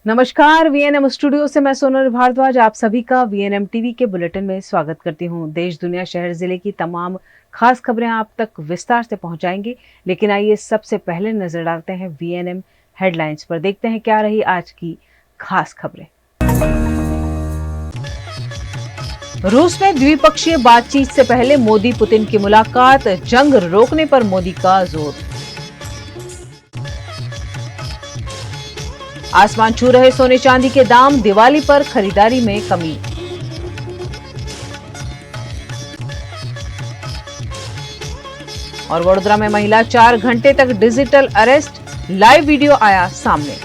नमस्कार, VNM studio से मैं सोनल भारद्वाज आप सभी का वीएनएम टीवी के बुलेटिन में स्वागत करती हूं। देश दुनिया शहर जिले की तमाम खास खबरें आप तक विस्तार से पहुंचाएंगे, लेकिन आइए सबसे पहले नजर डालते हैं वीएनएम हेडलाइंस पर। देखते हैं क्या रही आज की खास खबरें। रूस में द्विपक्षीय बातचीत से पहले मोदी पुतिन की मुलाकात, जंग रोकने पर मोदी का जोर। आसमान छू रहे सोने चांदी के दाम, दिवाली पर खरीदारी में कमी। और वडोदरा में महिला 4 घंटे तक डिजिटल अरेस्ट, लाइव वीडियो आया सामने।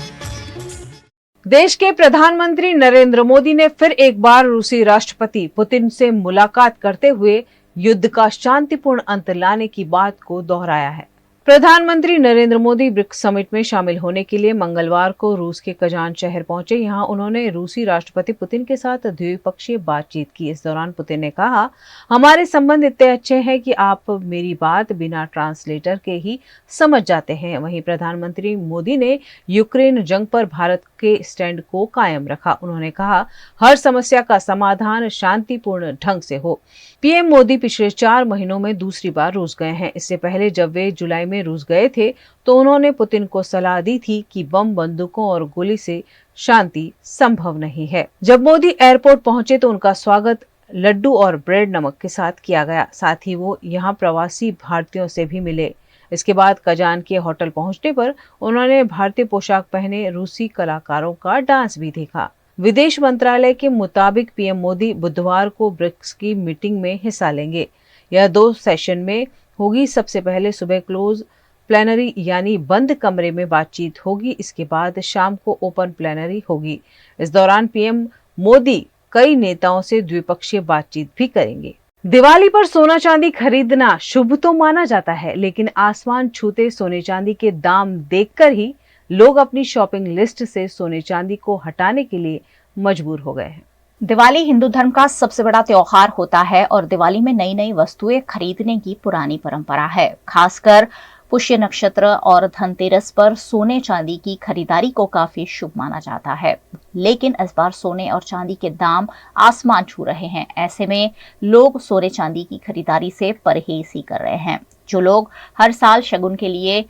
देश के प्रधानमंत्री नरेंद्र मोदी ने फिर एक बार रूसी राष्ट्रपति पुतिन से मुलाकात करते हुए युद्ध का शांतिपूर्ण अंत लाने की बात को दोहराया है। प्रधानमंत्री नरेंद्र मोदी ब्रिक्स समिट में शामिल होने के लिए मंगलवार को रूस के कजान शहर पहुंचे। यहां उन्होंने रूसी राष्ट्रपति पुतिन के साथ द्विपक्षीय बातचीत की। इस दौरान पुतिन ने कहा, हमारे संबंध इतने अच्छे हैं कि आप मेरी बात बिना ट्रांसलेटर के ही समझ जाते हैं। वहीं प्रधानमंत्री मोदी ने यूक्रेन जंग पर भारत के स्टैंड को कायम रखा। उन्होंने कहा, हर समस्या का समाधान शांतिपूर्ण ढंग से हो। पीएम मोदी पिछले 4 महीनों में दूसरी बार रूस गए हैं। इससे पहले जब वे जुलाई में रूस गए थे तो उन्होंने पुतिन को सलाह दी थी कि बम, बंदूकों और गोली से शांति संभव नहीं है। जब मोदी एयरपोर्ट पहुंचे तो उनका स्वागत लड्डू और ब्रेड नमक के साथ किया गया। साथ ही वो यहाँ प्रवासी भारतीयों से भी मिले। इसके बाद कजान के होटल पहुंचने पर उन्होंने भारतीय पोशाक पहने रूसी कलाकारों का डांस भी देखा। विदेश मंत्रालय के मुताबिक पीएम मोदी बुधवार को ब्रिक्स की मीटिंग में हिस्सा लेंगे। यह 2 सेशन में होगी। सबसे पहले सुबह क्लोज प्लेनरी यानी बंद कमरे में बातचीत होगी। इसके बाद शाम को ओपन प्लेनरी होगी। इस दौरान पीएम मोदी कई नेताओं से द्विपक्षीय बातचीत भी करेंगे। दिवाली पर सोना चांदी खरीदना शुभ तो माना जाता है, लेकिन आसमान छूते सोने चांदी के दाम देखकर ही लोग अपनी शॉपिंग लिस्ट से सोने चांदी को हटाने के लिए मजबूर हो गए हैं। दिवाली हिंदू धर्म का सबसे बड़ा त्योहार होता है और दिवाली में नई नई वस्तुएं खरीदने की पुरानी परंपरा है। खासकर पुष्य नक्षत्र और धनतेरस पर सोने चांदी की खरीदारी को काफी शुभ माना जाता है। लेकिन इस बार सोने और चांदी के दाम आसमान छू रहे हैं। ऐसे में लोग सोने चांदी की खरीदारी से परहेज ही कर रहे हैं। जो लोग हर साल शगुन के लिए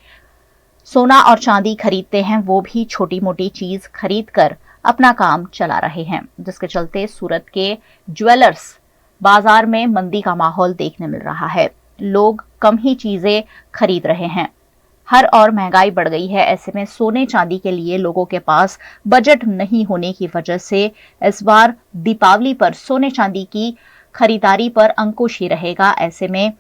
सोना और चांदी खरीदते हैं वो भी छोटी मोटी चीज खरीद कर अपना काम चला रहे हैं, जिसके चलते सूरत के ज्वेलर्स बाजार में मंदी का माहौल देखने मिल रहा है। लोग कम ही चीजें खरीद रहे हैं। हर और महंगाई बढ़ गई है। ऐसे में सोने चांदी के लिए लोगों के पास बजट नहीं होने की वजह से इस बार दीपावली पर सोने चांदी की खरीदारी पर अंकुश ही रहेगा। ऐसे में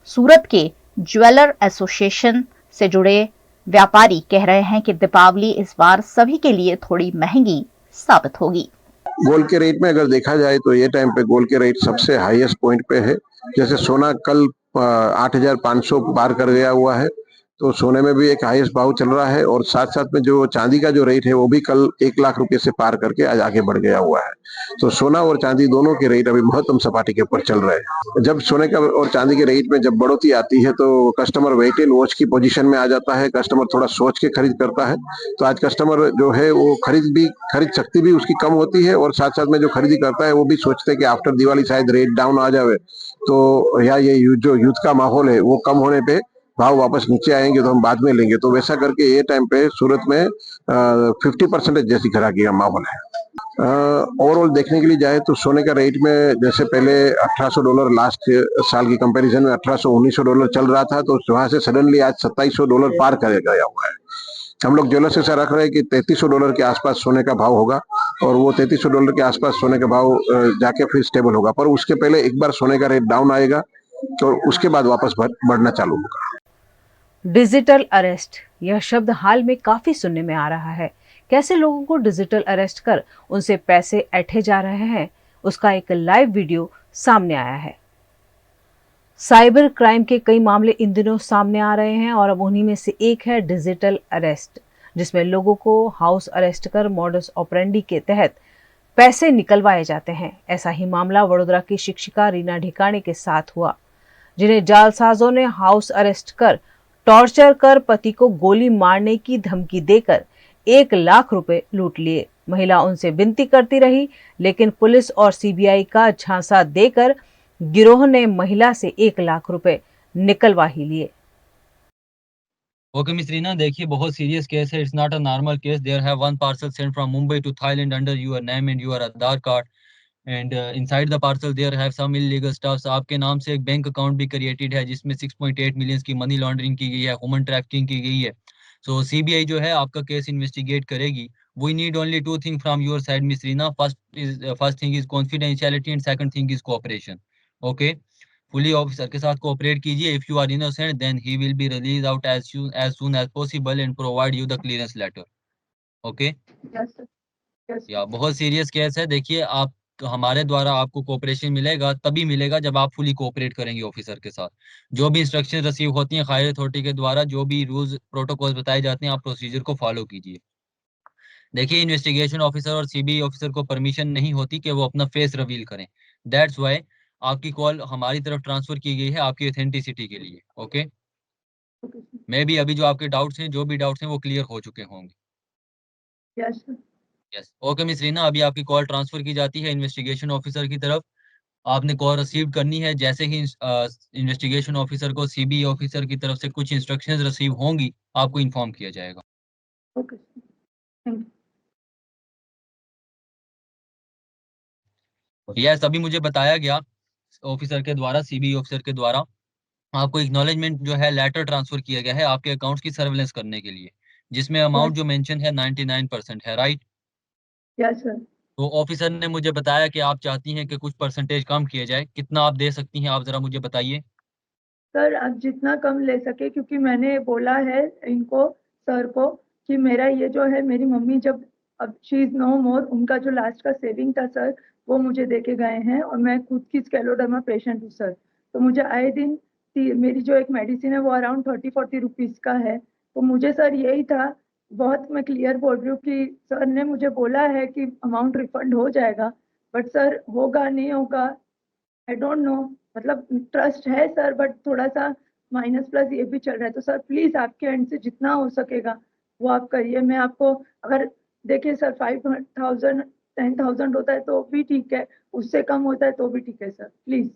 सूरत के ज्वेलर एसोसिएशन से जुड़े व्यापारी कह रहे हैं कि दीपावली इस बार सभी के लिए थोड़ी महंगी साबित होगी। गोल्ड के रेट में अगर देखा जाए तो ये टाइम पे गोल्ड के रेट सबसे हाईएस्ट पॉइंट पे है। जैसे सोना कल 8,500 पार कर गया हुआ है, तो सोने में भी एक हाईएस्ट भाव चल रहा है। और साथ साथ में जो चांदी का जो रेट है वो भी कल 1 लाख रुपए से पार करके आज आगे बढ़ गया हुआ है। तो सोना और चांदी दोनों के रेट अभी महत्तम सपाटी के ऊपर चल रहे हैं। जब सोने का और चांदी के रेट में जब बढ़ोतरी आती है तो कस्टमर वेट एंड वॉच की पोजीशन में आ जाता है। कस्टमर थोड़ा सोच के खरीद करता है। तो आज कस्टमर जो है वो खरीद शक्ति भी उसकी कम होती है, और साथ साथ में जो खरीदी करता है वो भी सोचते हैं कि आफ्टर दिवाली शायद रेट डाउन आ जाए, तो या ये जो युद्ध का माहौल है वो कम होने पे भाव वापस नीचे आएंगे तो हम बाद में लेंगे। तो वैसा करके ये टाइम पे सूरत में 50% जैसी ग्राहकी का माहौल है। ओवरऑल देखने के लिए जाए तो सोने का रेट में जैसे पहले $1,800 लास्ट साल की कंपैरिजन में $1,800-$1,900 चल रहा था, तो वहां से सडनली आज $2,700 पार कर गया हुआ है। हम लोग ज्वेलर्स से रख रहे हैं कि $3,300 के आसपास सोने का भाव होगा, और वो $3,300 के आसपास सोने का भाव जाके फिर स्टेबल होगा। पर उसके पहले एक बार सोने का रेट डाउन आएगा तो उसके बाद वापस बढ़ना चालू होगा। डिजिटल अरेस्ट, यह शब्द हाल में काफी सुनने में आ रहा है। कैसे लोगों को डिजिटल अरेस्ट कर उनसे पैसे ऐंठे जा रहे हैं, उसका एक लाइव वीडियो सामने आया है। साइबर क्राइम के कई मामले इन दिनों सामने आ रहे हैं और अब उन्हीं में से एक है डिजिटल अरेस्ट, जिसमें लोगों को हाउस अरेस्ट कर मॉडस ऑपरेंडी के तहत पैसे निकलवाए जाते हैं। ऐसा ही मामला वडोदरा की शिक्षिका रीना ढिकाणे के साथ हुआ, जिन्हें जालसाजों ने हाउस अरेस्ट कर टॉर्चर कर पति को गोली मारने की धमकी देकर 1 लाख रुपए लूट लिए। महिला उनसे विनती करती रही, लेकिन पुलिस और सीबीआई का झांसा देकर गिरोह ने महिला से 1 लाख रुपए निकलवा ही लिए। ओके मिस रीना, देखिए बहुत सीरियस केस है. It's not a normal case. There have one parcel sent from Mumbai to Thailand under your name and your Aadhaar card and inside the parcel there have some illegal stuffs. आपके नाम से एक bank account भी created है जिसमें 6.8 million की money laundering की गई है, ह्यूमन ट्रैफिकिंग की गई है. सो सीबीआई जो है आपका केस इन्वेस्टिगेट करेगी. We need only 2 thing from your side miss Reena. First thing is confidentiality and second thing is cooperation. Okay, fully officer के साथ कोऑपरेट कीजिए. If you are innocent then he will be release out as soon as possible and provide you the clearance letter. Okay, yeah बहुत serious case है. देखिए, आप हमारे द्वारा आपको कोऑपरेशन मिलेगा तभी मिलेगा जब आप फुली कोऑपरेट करेंगे ऑफिसर के साथ. जो भी इंस्ट्रक्शन रिसीव होती हैं हायर अथॉरिटी के द्वारा, जो भी रूल्स प्रोटोकॉल बताए जाते हैं, आप प्रोसीजर को फॉलो कीजिए. देखिए, इन्वेस्टिगेशन ऑफिसर और सीबीआई ऑफिसर को परमिशन नहीं होती कि वो अपना फेस रिवील करें. दैट्स व्हाई आपकी कॉल हमारी तरफ ट्रांसफर की गई है आपकी ऑथेंटिसिटी के लिए. ओके, मे बी अभी जो आपके डाउट्स हैं, जो भी डाउट्स हैं, वो क्लियर हो चुके होंगे. यस. ओके मिस रीना, अभी आपकी कॉल ट्रांसफर की जाती है इन्वेस्टिगेशन ऑफिसर की तरफ. आपने कॉल रिसीव करनी है. जैसे ही इन्वेस्टिगेशन ऑफिसर को सीबीआई ऑफिसर की तरफ से कुछ इंस्ट्रक्शंस रिसीव होंगी, आपको इन्फॉर्म किया जाएगा. Okay, thank you. यस, अभी मुझे बताया गया ऑफिसर के द्वारा, सीबीआई ऑफिसर के द्वारा आपको एक्नॉलेजमेंट जो है लेटर ट्रांसफर किया गया है आपके अकाउंट्स की सर्वेलेंस करने के लिए, जिसमें अमाउंट जो मेंशन है 99% है. राइट? Yes sir. तो ऑफिसर ने मुझे बताया कि आप चाहती हैं कि कुछ परसेंटेज कम किया जाए. कितना आप दे सकती हैं, आप जरा मुझे बताइए. सर आप जितना कम ले सके, क्योंकि मैंने बोला है इनको, सर को, कि मेरा ये जो है, मेरी मम्मी जब, अब शी इज नो मोर, उनका जो लास्ट का सेविंग था सर, वो मुझे दे के गए हैं, और मैं खुद की स्केलोडर्मा पेशेंट हूँ सर. तो मुझे आए दिन मेरी जो एक मेडिसिन है वो अराउंड 30-40 रुपीज़ का है. तो मुझे सर यही था, बहुत मैं क्लियर बोल रही हूँ कि सर ने मुझे बोला है कि अमाउंट रिफंड हो जाएगा, बट सर होगा नहीं होगा, आई डोंट नो. मतलब ट्रस्ट है सर, बट थोड़ा सा माइनस प्लस ये भी चल रहा है. तो सर प्लीज आपके एंड से जितना हो सकेगा वो आप करिए. मैं आपको, अगर देखिए सर, 5,000 10,000 होता है तो भी ठीक है, उससे कम होता है तो भी ठीक है sir. Please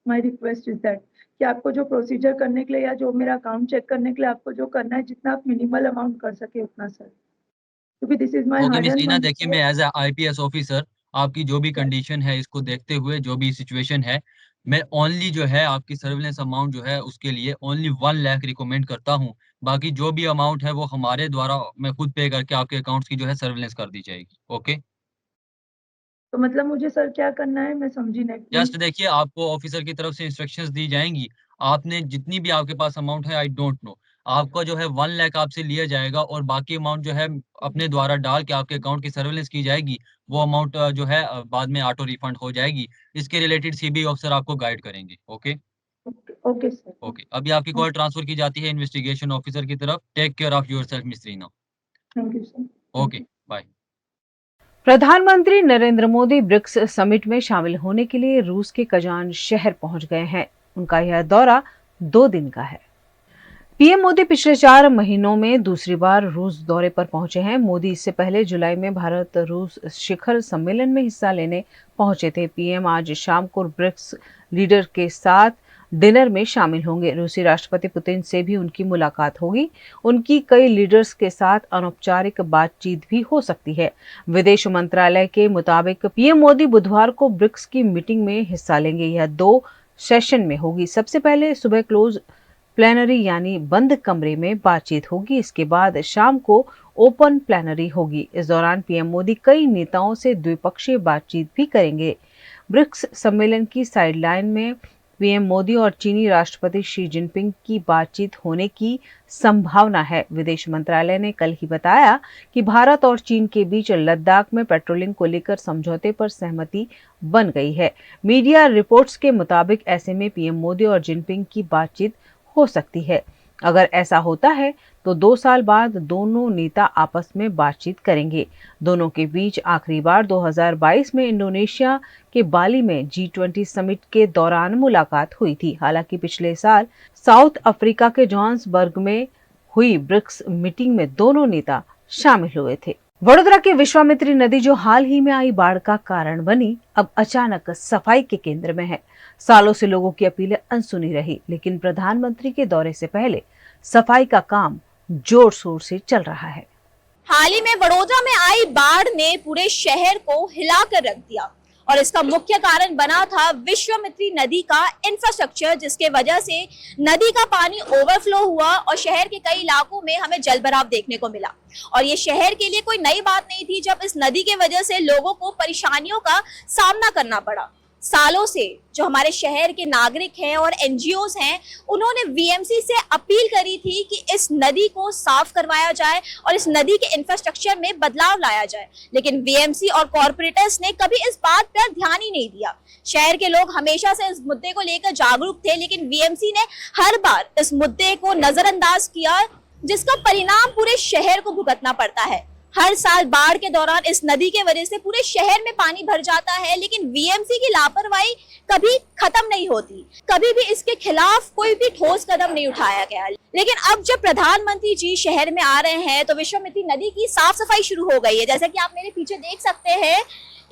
my request is that कि आपको जो प्रोसीजर करने के लिए, या जो मेरा अकाउंट चेक करने के लिए आपको जो करना है, जितना आप मिनिमल अमाउंट कर सके उतना सर, क्योंकि this is my okay hard miss and Reena, money देखिए सर. मैं एज ए आईपीएस ऑफिसर आपकी जो भी कंडीशन है इसको देखते हुए, जो भी सिचुएशन है, मैं ओनली जो है आपकी सर्विलेंस अमाउंट जो है उसके लिए ओनली 1 लाख रिकमेंड करता हूँ. बाकी जो भी अमाउंट है वो हमारे द्वारा मैं खुद पे करके आपके अकाउंट्स की जो है सर्विलेंस कर दी जाएगी. ओके, तो मतलब मुझे सर क्या करना है, मैं समझी नहीं जस्ट प्लीज. देखिए, आपको ऑफिसर की तरफ से इंस्ट्रक्शंस दी जाएंगी. आपने जितनी भी आपके पास अमाउंट है, आई डोंट नो, आपका जो है 1 लाख आपसे लिया जाएगा और बाकी अमाउंट जो है अपने द्वारा डाल के आपके अकाउंट की सर्वेलेंस की जाएगी. वो अमाउंट जो है बाद में ऑटो रिफंड हो जाएगी. इसके रिलेटेड सीबीआई ऑफिसर आपको गाइड करेंगे. ओके. Okay sir. ओके, अभी आपकी कॉल ट्रांसफर की जाती है इन्वेस्टिगेशन ऑफिसर की तरफ. Take care of yourself miss Reena. Thank you sir. Okay, bye. प्रधानमंत्री नरेंद्र मोदी ब्रिक्स समिट में शामिल होने के लिए रूस के कजान शहर पहुंच गए हैं। उनका यह दौरा 2 दिन का है। पीएम मोदी पिछले 4 महीनों में दूसरी बार रूस दौरे पर पहुंचे हैं। मोदी इससे पहले जुलाई में भारत रूस शिखर सम्मेलन में हिस्सा लेने पहुंचे थे। पीएम आज शाम को ब्रिक्स लीडर के साथ डिनर में शामिल होंगे। रूसी राष्ट्रपति पुतिन से भी उनकी मुलाकात होगी। उनकी कई लीडर्स के साथ अनौपचारिक बातचीत भी हो सकती है। विदेश मंत्रालय के मुताबिक पीएम मोदी बुधवार को ब्रिक्स की मीटिंग में हिस्सा लेंगे। यह 2 सेशन में होगी। सबसे पहले सुबह क्लोज प्लेनरी यानी बंद कमरे में बातचीत होगी। इसके बाद शाम को ओपन प्लेनरी होगी। इस दौरान पीएम मोदी कई नेताओं से द्विपक्षीय बातचीत भी करेंगे। ब्रिक्स सम्मेलन की साइडलाइन में पीएम मोदी और चीनी राष्ट्रपति शी जिनपिंग की बातचीत होने की संभावना है। विदेश मंत्रालय ने कल ही बताया कि भारत और चीन के बीच लद्दाख में पेट्रोलिंग को लेकर समझौते पर सहमति बन गई है। मीडिया रिपोर्ट्स के मुताबिक ऐसे में पीएम मोदी और जिनपिंग की बातचीत हो सकती है। अगर ऐसा होता है तो 2 साल बाद दोनों नेता आपस में बातचीत करेंगे। दोनों के बीच आखिरी बार 2022 में इंडोनेशिया के बाली में G20 समिट के दौरान मुलाकात हुई थी। हालांकि पिछले साल साउथ अफ्रीका के जोहान्सबर्ग में हुई ब्रिक्स मीटिंग में दोनों नेता शामिल हुए थे। वडोदरा की विश्वामित्री नदी जो हाल ही में आई बाढ़ का कारण बनी, अब अचानक सफाई के केंद्र में है। सालों से लोगों की अपीलें अनसुनी रही, लेकिन प्रधानमंत्री के दौरे से पहले सफाई का काम जोर शोर से चल रहा है। हाल ही में वडोदरा में आई बाढ़ ने पूरे शहर को हिलाकर रख दिया और इसका मुख्य कारण बना था विश्वामित्री नदी का इंफ्रास्ट्रक्चर, जिसके वजह से नदी का पानी ओवरफ्लो हुआ और शहर के कई इलाकों में हमें जलभराव देखने को मिला। और ये शहर के लिए कोई नई बात नहीं थी जब इस नदी के वजह से लोगों को परेशानियों का सामना करना पड़ा। सालों से जो हमारे शहर के नागरिक हैं और एनजीओज हैं, उन्होंने वीएमसी से अपील करी थी कि इस नदी को साफ करवाया जाए और इस नदी के इंफ्रास्ट्रक्चर में बदलाव लाया जाए, लेकिन वीएमसी और कॉर्पोरेटर्स ने कभी इस बात पर ध्यान ही नहीं दिया। शहर के लोग हमेशा से इस मुद्दे को लेकर जागरूक थे, लेकिन वीएमसी ने हर बार इस मुद्दे को नजरअंदाज किया, जिसका परिणाम पूरे शहर को भुगतना पड़ता है। हर साल बाढ़ के दौरान इस नदी के वजह से पूरे शहर में पानी भर जाता है, लेकिन वीएमसी की लापरवाही कभी खत्म नहीं होती, कभी भी इसके खिलाफ कोई भी ठोस कदम नहीं उठाया गया। लेकिन अब जब प्रधानमंत्री जी शहर में आ रहे हैं तो विश्वामित्री नदी की साफ सफाई शुरू हो गई है। जैसा कि आप मेरे पीछे देख सकते हैं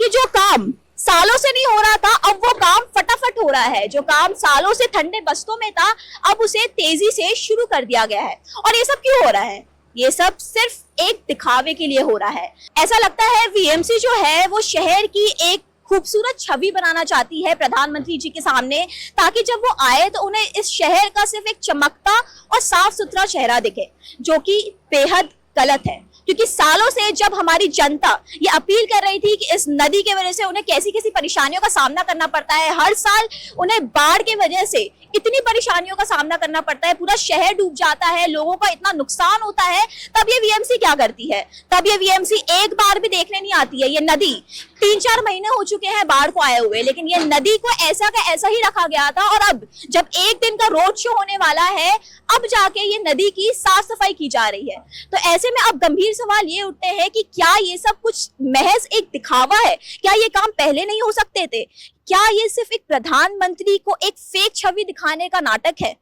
कि जो काम सालों से नहीं हो रहा था, अब वो काम फटाफट हो रहा है। जो काम सालों से ठंडे बस्तों में था, अब उसे तेजी से शुरू कर दिया गया है। और ये सब क्यों हो रहा है? ये सब सिर्फ एक दिखावे के लिए हो रहा है। ऐसा लगता है वीएमसी जो है वो शहर की एक खूबसूरत छवि बनाना चाहती है प्रधानमंत्री जी के सामने, ताकि जब वो आए तो उन्हें इस शहर का सिर्फ एक चमकता और साफ सुथरा चेहरा दिखे, जो कि बेहद गलत है। क्योंकि सालों से जब हमारी जनता ये अपील कर रही थी कि इस नदी के वजह से उन्हें कैसी कैसी परेशानियों का सामना करना पड़ता है, हर साल उन्हें बाढ़ के वजह से इतनी परेशानियों का सामना करना पड़ता है, पूरा शहर डूब जाता है, लोगों का इतना नुकसान होता है, तब ये वीएमसी क्या करती है? तब ये वीएमसी एक बार भी देखने नहीं आती है। ये नदी 3-4 महीने हो चुके हैं बाढ़ को आए हुए, लेकिन ये नदी को ऐसा का ऐसा ही रखा गया था। और अब जब एक दिन का रोड शो होने वाला है, अब जाके ये नदी की साफ सफाई की जा रही है। तो ऐसे में अब गंभीर सवाल ये उठते हैं कि क्या ये सब कुछ महज एक दिखावा है? क्या ये काम पहले नहीं हो सकते थे? क्या ये सिर्फ एक प्रधानमंत्री को एक फेक छवि दिखाने का नाटक है?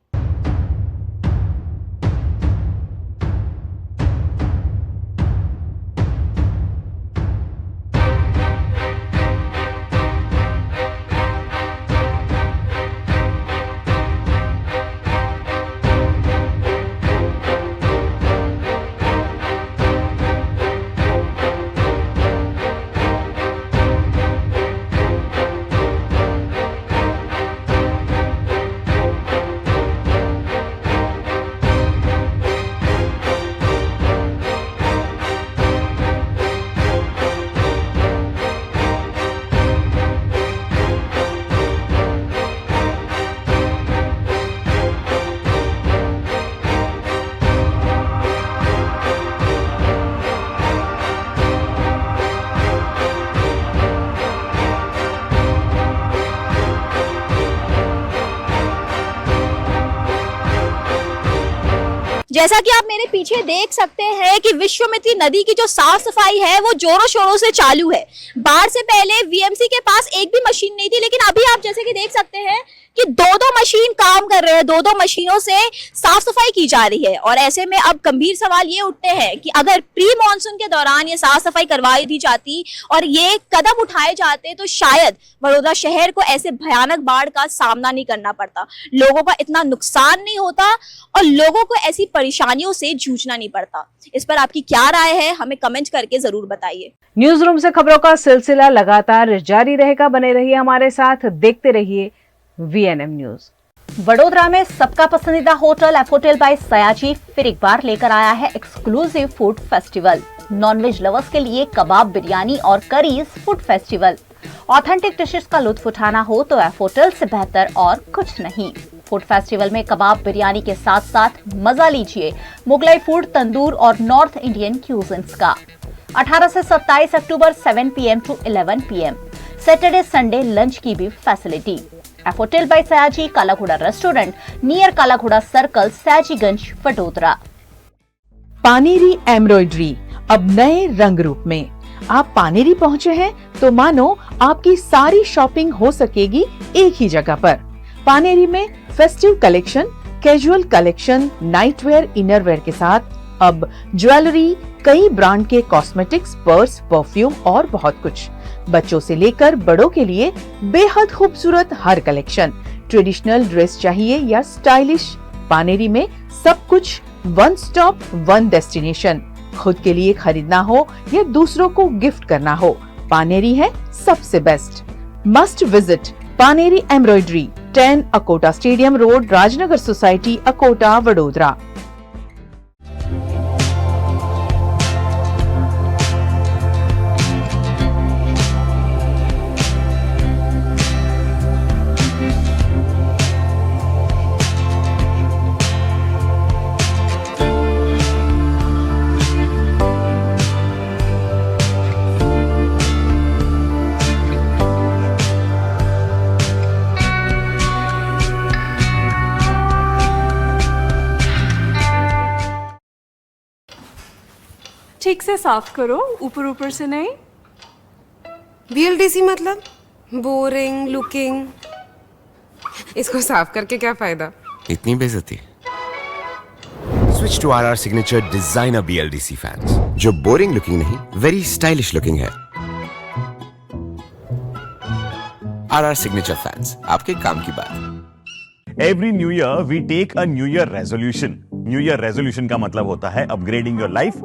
जैसा कि आप मेरे पीछे देख सकते हैं कि विश्वामित्री नदी की जो साफ सफाई है वो जोरों शोरों से चालू है। बाढ़ से पहले वीएमसी के पास एक भी मशीन नहीं थी, लेकिन अभी आप जैसे कि देख सकते हैं कि 2-2 मशीन काम कर रहे हैं, 2-2 मशीनों से साफ सफाई की जा रही है। और ऐसे में अब गंभीर सवाल ये उठते हैं कि अगर प्री मॉनसून के दौरान ये साफ सफाई करवाई दी जाती और ये कदम उठाए जाते तो शायद वडोदरा शहर को ऐसे भयानक बाढ़ का सामना नहीं करना पड़ता, लोगों का इतना नुकसान नहीं होता और लोगों को ऐसी परेशानियों से जूझना नहीं पड़ता। इस पर आपकी क्या राय है, हमें कमेंट करके जरूर बताइए। न्यूज रूम से खबरों का सिलसिला लगातार जारी रहेगा, बने रहिए हमारे साथ, देखते रहिए VNM न्यूज। वडोदरा में सबका पसंदीदा होटल एफोटेल बाय सयाजी फिर एक बार लेकर आया है exclusive food festival. Non veg lovers के लिए कबाब, बिरयानी और curries food festival. Authentic dishes का लुत्फ उठाना हो तो एफोटेल से बेहतर और कुछ नहीं। फूड फेस्टिवल में कबाब, बिरयानी के साथ साथ मजा लीजिए मुगलाई फूड, तंदूर और नॉर्थ इंडियन क्यूजिन्स का। 18 से 27 अक्टूबर 7 PM to 11 PM, Saturday Sunday lunch की भी facility. Effotel by Sayaji, Kalaghoda restaurant near Kalaghoda circle, Sayajiganj, Vadodara. Paneri embroidery अब नए रंग रूप में। आप पानेरी पहुंचे हैं तो मानो आपकी सारी शॉपिंग हो सकेगी एक ही जगह पर। पानेरी में festive collection, casual collection, nightwear, innerwear के साथ अब ज्वेलरी, कई ब्रांड के कॉस्मेटिक्स, पर्स, परफ्यूम और बहुत कुछ। बच्चों से लेकर बड़ों के लिए बेहद खूबसूरत हर कलेक्शन। ट्रेडिशनल ड्रेस चाहिए या स्टाइलिश, पानेरी में सब कुछ वन स्टॉप वन डेस्टिनेशन। खुद के लिए खरीदना हो या दूसरों को गिफ्ट करना हो, पानेरी है सबसे best. Must visit Paneri embroidery, 10 Akota stadium road, Rajnagar society, Akota, Vadodara. ठीक से साफ करो, ऊपर ऊपर से नहीं। VLDC मतलब बोरिंग लुकिंग, इसको साफ करके क्या फायदा? इतनी बेइज्जती। Switch to RR signature designer BLDC fans, जो बोरिंग लुकिंग नहीं, वेरी स्टाइलिश लुकिंग है। RR सिग्नेचर फैंस, आपके काम की बात। Every new year we take a new year resolution. New year resolution का मतलब होता है upgrading your life,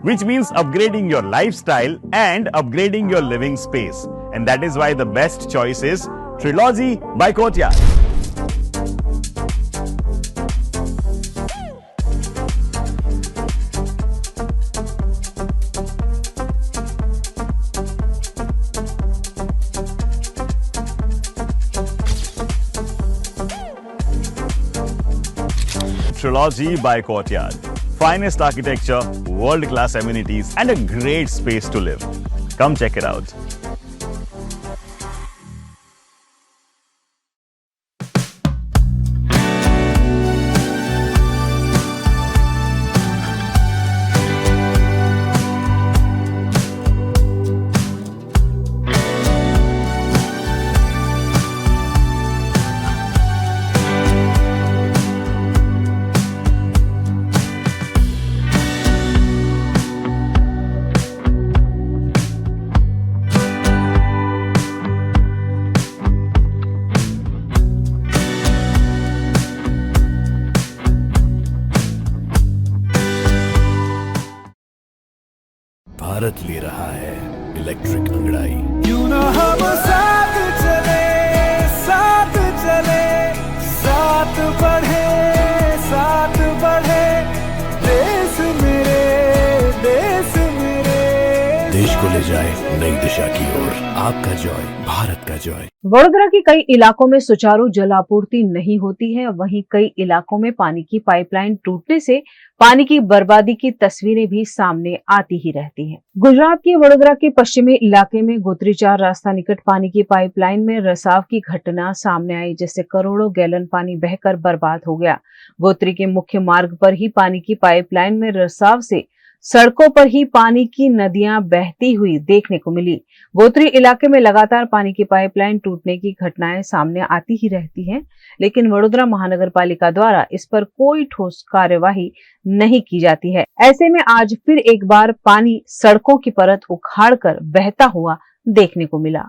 which means upgrading your lifestyle and upgrading your living space. And that is why the best choice is Trilogy by Courtyard. Trilogy by Courtyard. Finest architecture, world-class amenities, and a great space to live. Come check it out. Bharat ले रहा है electric अंगड़ाई। क्यों ना हम साथ चले, साथ चले, साथ बढ़े, साथ बढ़े, देश मेरे, देश मेरे। देश को ले जाए नई दिशा की ओर। आपका जॉय, भारत का जॉय। वडोदरा के कई इलाकों में सुचारू जल आपूर्ति नहीं होती है, वहीं कई इलाकों में पानी की पाइपलाइन टूटने से पानी की बर्बादी की तस्वीरें भी सामने आती ही रहती हैं। गुजरात के वडोदरा के पश्चिमी इलाके में गोत्रीचार रास्ता निकट पानी की पाइपलाइन में रिसाव की घटना सामने आई, जिससे करोड़ों गैलन पानी बहकर बर्बाद हो गया। गोत्री के मुख्य मार्ग पर ही पानी की पाइपलाइन में रिसाव से सड़कों पर ही पानी की नदियां बहती हुई देखने को मिली। गोत्री इलाके में लगातार पानी की पाइपलाइन टूटने की घटनाएं सामने आती ही रहती हैं, लेकिन वडोदरा महानगर पालिका द्वारा इस पर कोई ठोस कार्यवाही नहीं की जाती है। ऐसे में आज फिर एक बार पानी सड़कों की परत उखाड़कर बहता हुआ देखने को मिला।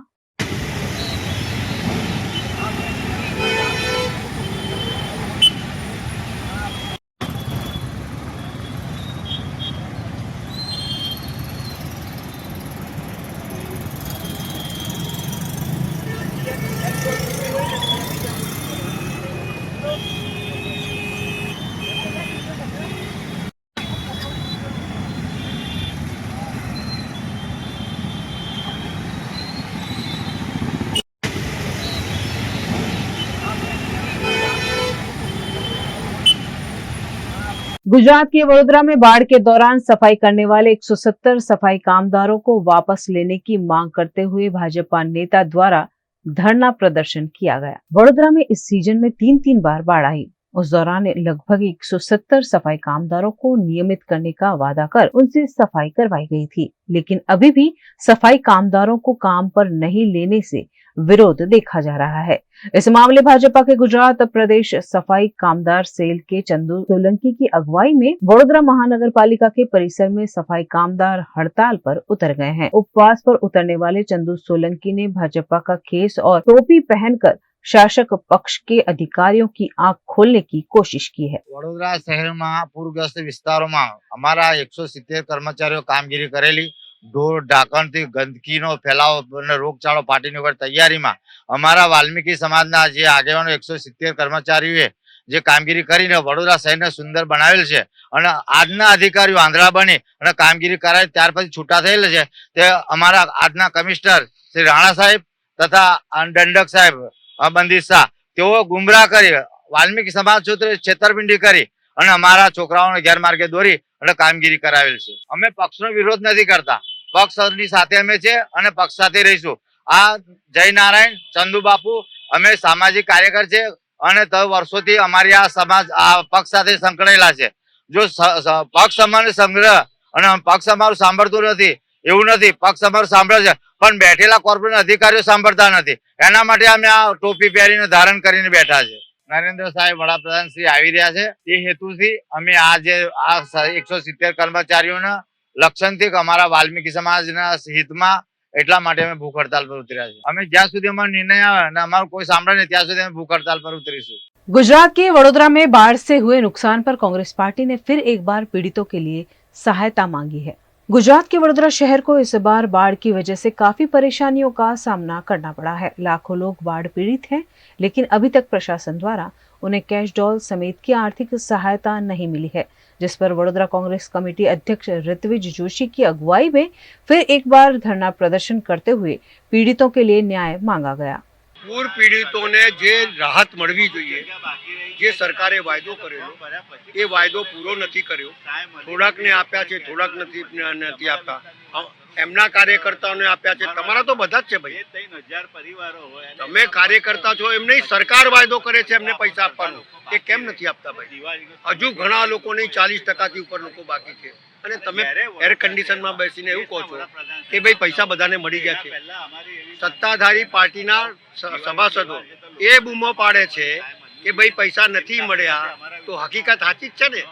गुजरात के वडोदरा में बाढ़ के दौरान सफाई करने वाले 170 सफाई कामदारों को वापस लेने की मांग करते हुए भाजपा नेता द्वारा धरना प्रदर्शन किया गया। वडोदरा में इस सीजन में 3 बार बाढ़ आई। उस दौरान लगभग 170 सफाई कामदारों को नियमित करने का वादा कर उनसे सफाई करवाई गई थी, लेकिन अभी भी सफाई कामदारों को काम पर नहीं लेने से विरोध देखा जा रहा है। इस मामले भाजपा के गुजरात प्रदेश सफाई कामदार सेल के चंदू सोलंकी की अगुवाई में वडोदरा महानगर पालिका के परिसर में सफाई कामदार हड़ताल पर उतर गए हैं। उपवास पर उतरने वाले चंदू सोलंकी ने भाजपा का खेस और टोपी पहनकर शासक पक्ष के अधिकारियों की आंख खोलने की कोशिश की है। वडोदरा शहर में पूरग्रस्त विस्तारों में हमारा 170 कर्मचारीओ कामगीरी करेली। ढोर ढाकण थी गंदकी नो फैलाव ने रोगचाळो फाटीनी वगैरे तैयारी में अमारा वाल्मीकि समाजना जे आगेवानो 170 कर्मचारीओए जे कामगीरी करीने वडोदरा शहर ने सुंदर बनावेल छे अने आजना अधिकारीओ आंधळा बनी अने कामगीरी कराय त्यार पछी छूटा थयेल छे ते अमारा आजना कमिश्नर श्री राणा साहेब तथा दंडक साहेब बंदिश शाह तेओ गुमराह करी वाल्मीकि समाज सूत्र छेतरपिंडी करी अने अमारा छोकराओने गैरमार्गे दोरी अने कामगीरी करावेल छे। अमे पक्षनो विरोध नहीं करता, पक्षनी साथे अमे छे अने पक्ष साथे रहीशुं। आ जय नारायण चंदू बापू अमे सामाजिक कार्यकर छे अने 10 वर्षोथी अमारी आ समाज आ पक्ष साथे संकळायेला छे। जो पक्ष अमारे संग्रह अने पक्ष अमारुं सांभळतो नथी एवुं नथी, पक्ष अमारुं सांभळे छे पण बैठेला कॉर्पोरेट अधिकारीओ सांभळता नथी। एना माटे अमे आ टोपी पहेरीने धारण करीने बैठा छे। नरेंद्र साहेब वडाप्रधान श्री આવી રહ્યા છે તે હેતુથી અમે આજે આ 170 કર્મચારીઓના લક્ષણથી અમારા વાલ્મીકી સમાજના હિતમાં એટલા માટે અમે ભૂખ હડતાલ પર ઉતર્યા છે। અમે જ્યાં સુધી અમારો નિર્ણય આવે અને અમારો કોઈ સાંભળે નહીં ત્યાં સુધી અમે ભૂખ હડતાલ पर उतरीશું। गुजरात के वडोदरा में बाढ़ से हुए नुकसान पर कांग्रेस पार्टी ने फिर एक बार पीड़ितों के लिए सहायता मांगी है। गुजरात के वडोदरा शहर को इस बार बाढ़ की वजह से काफी परेशानियों का सामना करना पड़ा है। लाखों लोग बाढ़ पीड़ित हैं, लेकिन अभी तक प्रशासन द्वारा उन्हें कैश डॉल समेत की आर्थिक सहायता नहीं मिली है, जिस पर वडोदरा कांग्रेस कमेटी अध्यक्ष ऋत्विज जोशी की अगुवाई में फिर एक बार धरना प्रदर्शन करते हुए पीड़ितों के लिए न्याय मांगा गया। पूर पीड़ितों ने जे राहत मळवी जोईए, जे सरकारे वायदो करेलो ए वायदो पूरो नहीं कर्यो। थोड़ाक ने आप्या छे, थोड़ाक नहीं आपता। एमना कार्यकर्ताओने आप्या छे। तमारा तो बधा ज छे भाई, 3000 परिवारो होय, तमे कार्यकर्ता छो एम नहीं, सरकार वायदो करे छे एमने पैसा आपवानो, ए केम नहीं आपता भाई? हजू घणा लोकोने 40% थी उपर लोको बाकी छे અને તમે એર કન્ડિશન માં બેસીને એવું કહો છો કે ભાઈ પૈસા બધાને મળી ગયા છે। સત્તાધારી પાર્ટીના સભાસદો એ બૂમો પાડે છે કે ભાઈ પૈસા નથી મળ્યા, તો હકીકત સાચી જ છે ને।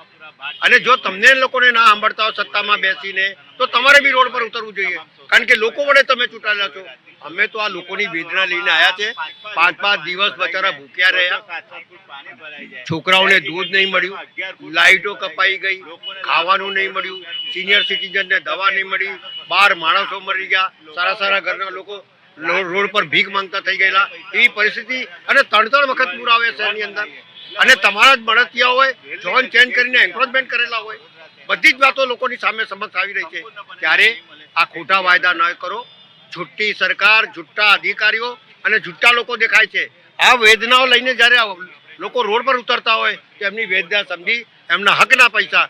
અને જો તમને લોકોને ના સાંભળતા હો સત્તામાં બેસીને, તો તમારે બી રોડ પર ઉતરવું જોઈએ, કારણ કે લોકો વડે તમે ચૂંટાયેલા છો। અમે તો આ લોકોની વેદના લઈને આવ્યા છે। 5-5 દિવસ બચારા ભૂખ્યા રહ્યા, છોકરાઓને દૂધ નહીં મળ્યું, લાઇટો કપાઈ ગઈ, ખાવાનું નહીં મળ્યું, સિનિયર સિટીઝનને દવા નહીં મળી, 12 માણસો મરી ગયા, સારા સારા ઘરના લોકો રોડ પર ભીખ માંગતા થઈ ગયેલા। એવી પરિસ્થિતિ અને 3-3 વખત પૂર આવે શહેરની અંદર, અને તમારા જ મળતિયા હોય, જોન ચેન્જ કરીને એન્ક્રોચમેન્ટ કરેલા હોય, બધી જ વાતો લોકોની સામે સમક્ષ આવી રહી છે। ત્યારે આ ખોટા વાયદા ન કરો। झूठी सरकार, झूठा अधिकारीओ અને झूठा लोको देखाय छे। आ वेदनाओ लईने ज्यारे लोको रोड पर उतरता होय तो एमनी वेदना समझी एमना हकना पैसा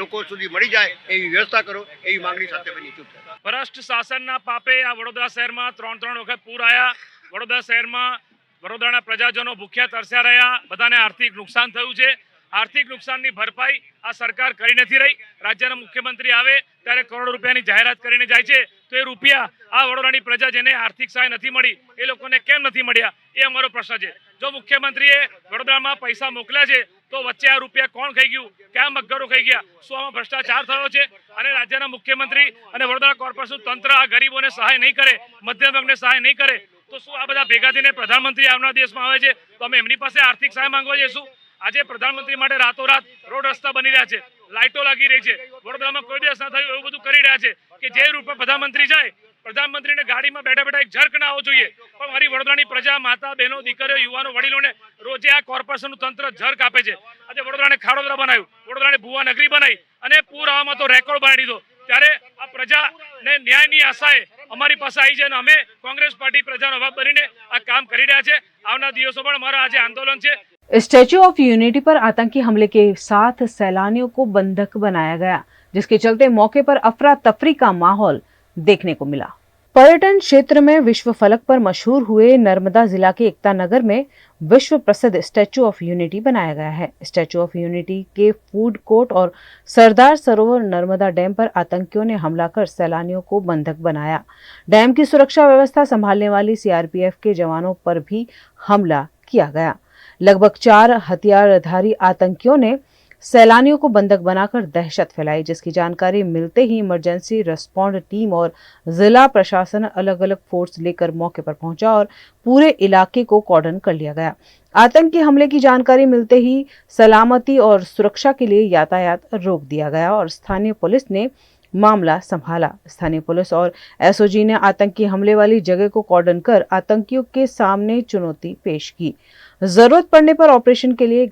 लोको सुधी मળી જાય એવી વ્યવસ્થા કરો, એવી માંગણી સાથે બની ચૂક્યા। ભ્રષ્ટ શાસનના પાપે આ વડોદરા શહેરમાં 3 વખત પૂર આવ્યા। વડોદરા શહેરમાં વડોદરાના પ્રજાજનો ભૂખ્યા તરસ્યા રહ્યા, બધાને આર્થિક નુકસાન થયું છે। આર્થિક નુકસાનની ભરપાઈ આ સરકાર કરી નથી રહી। રાજ્યના મુખ્યમંત્રી આવે ત્યારે કરોડો રૂપિયાની જાહેરાત કરીને જાય છે, તો એ રૂપિયા આ વડોદરાની પ્રજા જેને આર્થિક સહાય નથી મળી એ લોકોને કેમ નથી મળ્યા, એ અમારો પ્રશ્ન છે। જો મુખ્યમંત્રીએ વડોદરામાં પૈસા મોકલ્યા છે તો વચ્ચે આ રૂપિયા કોણ ખાઈ ગયું, ક્યાં મગરો ખાઈ ગયા, શું આમાં ભ્રષ્ટાચાર થયો છે? અને રાજ્યના મુખ્યમંત્રી અને વડોદરા કોર્પોરેશન તંત્ર આ ગરીબોને સહાય નહીં કરે, મધ્યમ વર્ગને સહાય નહીં કરે, તો શું આ બધા ભેગા થઈને પ્રધાનમંત્રી આવનારા દેશમાં આવે છે તો અમે એમની પાસે આર્થિક સહાય માંગવા જઈશું? આજે પ્રધાનમંત્રી માટે રાતોરાત રોડ રસ્તા બની રહ્યા છે, લાઇટો લાગી રહી છે, વડોદરામાં કોઈ દિવસ ના થયું એવું બધું કરી રહ્યા છે કે જે રૂપે પ્રધાનમંત્રી જાય, પ્રધાનમંત્રીને ગાડીમાં બેઠા બેઠા એક ઝર્ક ના આવવો જોઈએ, પણ મારી વડોદરાની પ્રજા, માતા બહેનો, દીકરીઓ, યુવાનો, વડીલોને રોજે આ કોર્પોરેશનનું તંત્ર ઝર્ક આપે છે। આજે વડોદરાને ખાડોદરા બનાવ્યું, વડોદરાને ભુવા નગરી બનાવી અને પૂર આવવામાં તો રેકોર્ડ બનાવી દીધો। ત્યારે આ પ્રજાને ન્યાયની આશાએ અમારી પાસે આવી છે અને અમે કોંગ્રેસ પાર્ટી પ્રજાનો અભાવ બનીને આ કામ કરી રહ્યા છે। આવનારા દિવસો પણ અમારા આજે આંદોलन છે। स्टैच्यू ऑफ यूनिटी पर आतंकी हमले के साथ सैलानियों को बंधक बनाया गया, जिसके चलते मौके पर अफरा तफरी का माहौल देखने को मिला। पर्यटन क्षेत्र में विश्व फलक पर मशहूर हुए नर्मदा जिला के एकता नगर में विश्व प्रसिद्ध स्टैचू ऑफ यूनिटी बनाया गया है। स्टैचू ऑफ यूनिटी के फूड कोर्ट और सरदार सरोवर नर्मदा डैम पर आतंकियों ने हमला कर सैलानियों को बंधक बनाया। डैम की सुरक्षा व्यवस्था संभालने वाली सीआरपीएफ के जवानों पर भी हमला किया गया। लगभग 4 हथियारधारी आतंकियों ने सैलानियों को बंधक बनाकर दहशत फैलाई, जिसकी जानकारी मिलते ही इमरजेंसी रिस्पॉन्ड टीम और जिला प्रशासन अलग अलग फोर्स लेकर मौके पर पहुंचा और पूरे इलाके को कॉर्डन कर लिया गया। आतंकी हमले की जानकारी मिलते ही सलामती और सुरक्षा के लिए यातायात रोक दिया गया और स्थानीय पुलिस ने मामला संभाला। स्थानीय पुलिस और एसओजी ने आतंकी हमले वाली जगह को कॉर्डन कर आतंकियों के सामने चुनौती पेश की। जरूरत पड़ने पर ऑपरेशन के लिए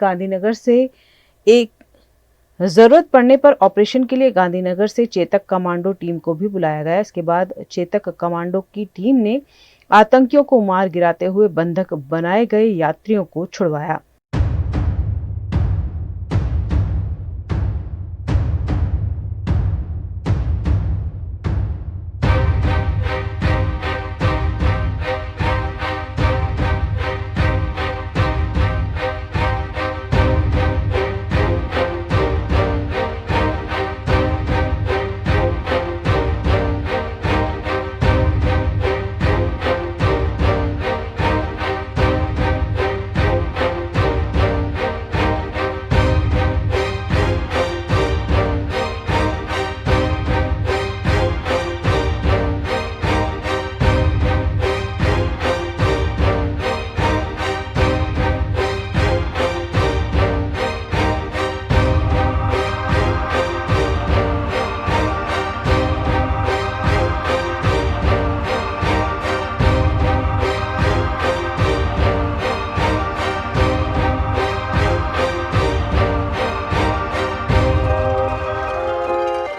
गांधीनगर से चेतक कमांडो टीम को भी बुलाया गया। इसके बाद चेतक कमांडो की टीम ने आतंकियों को मार गिराते हुए बंधक बनाए गए यात्रियों को छुड़वाया।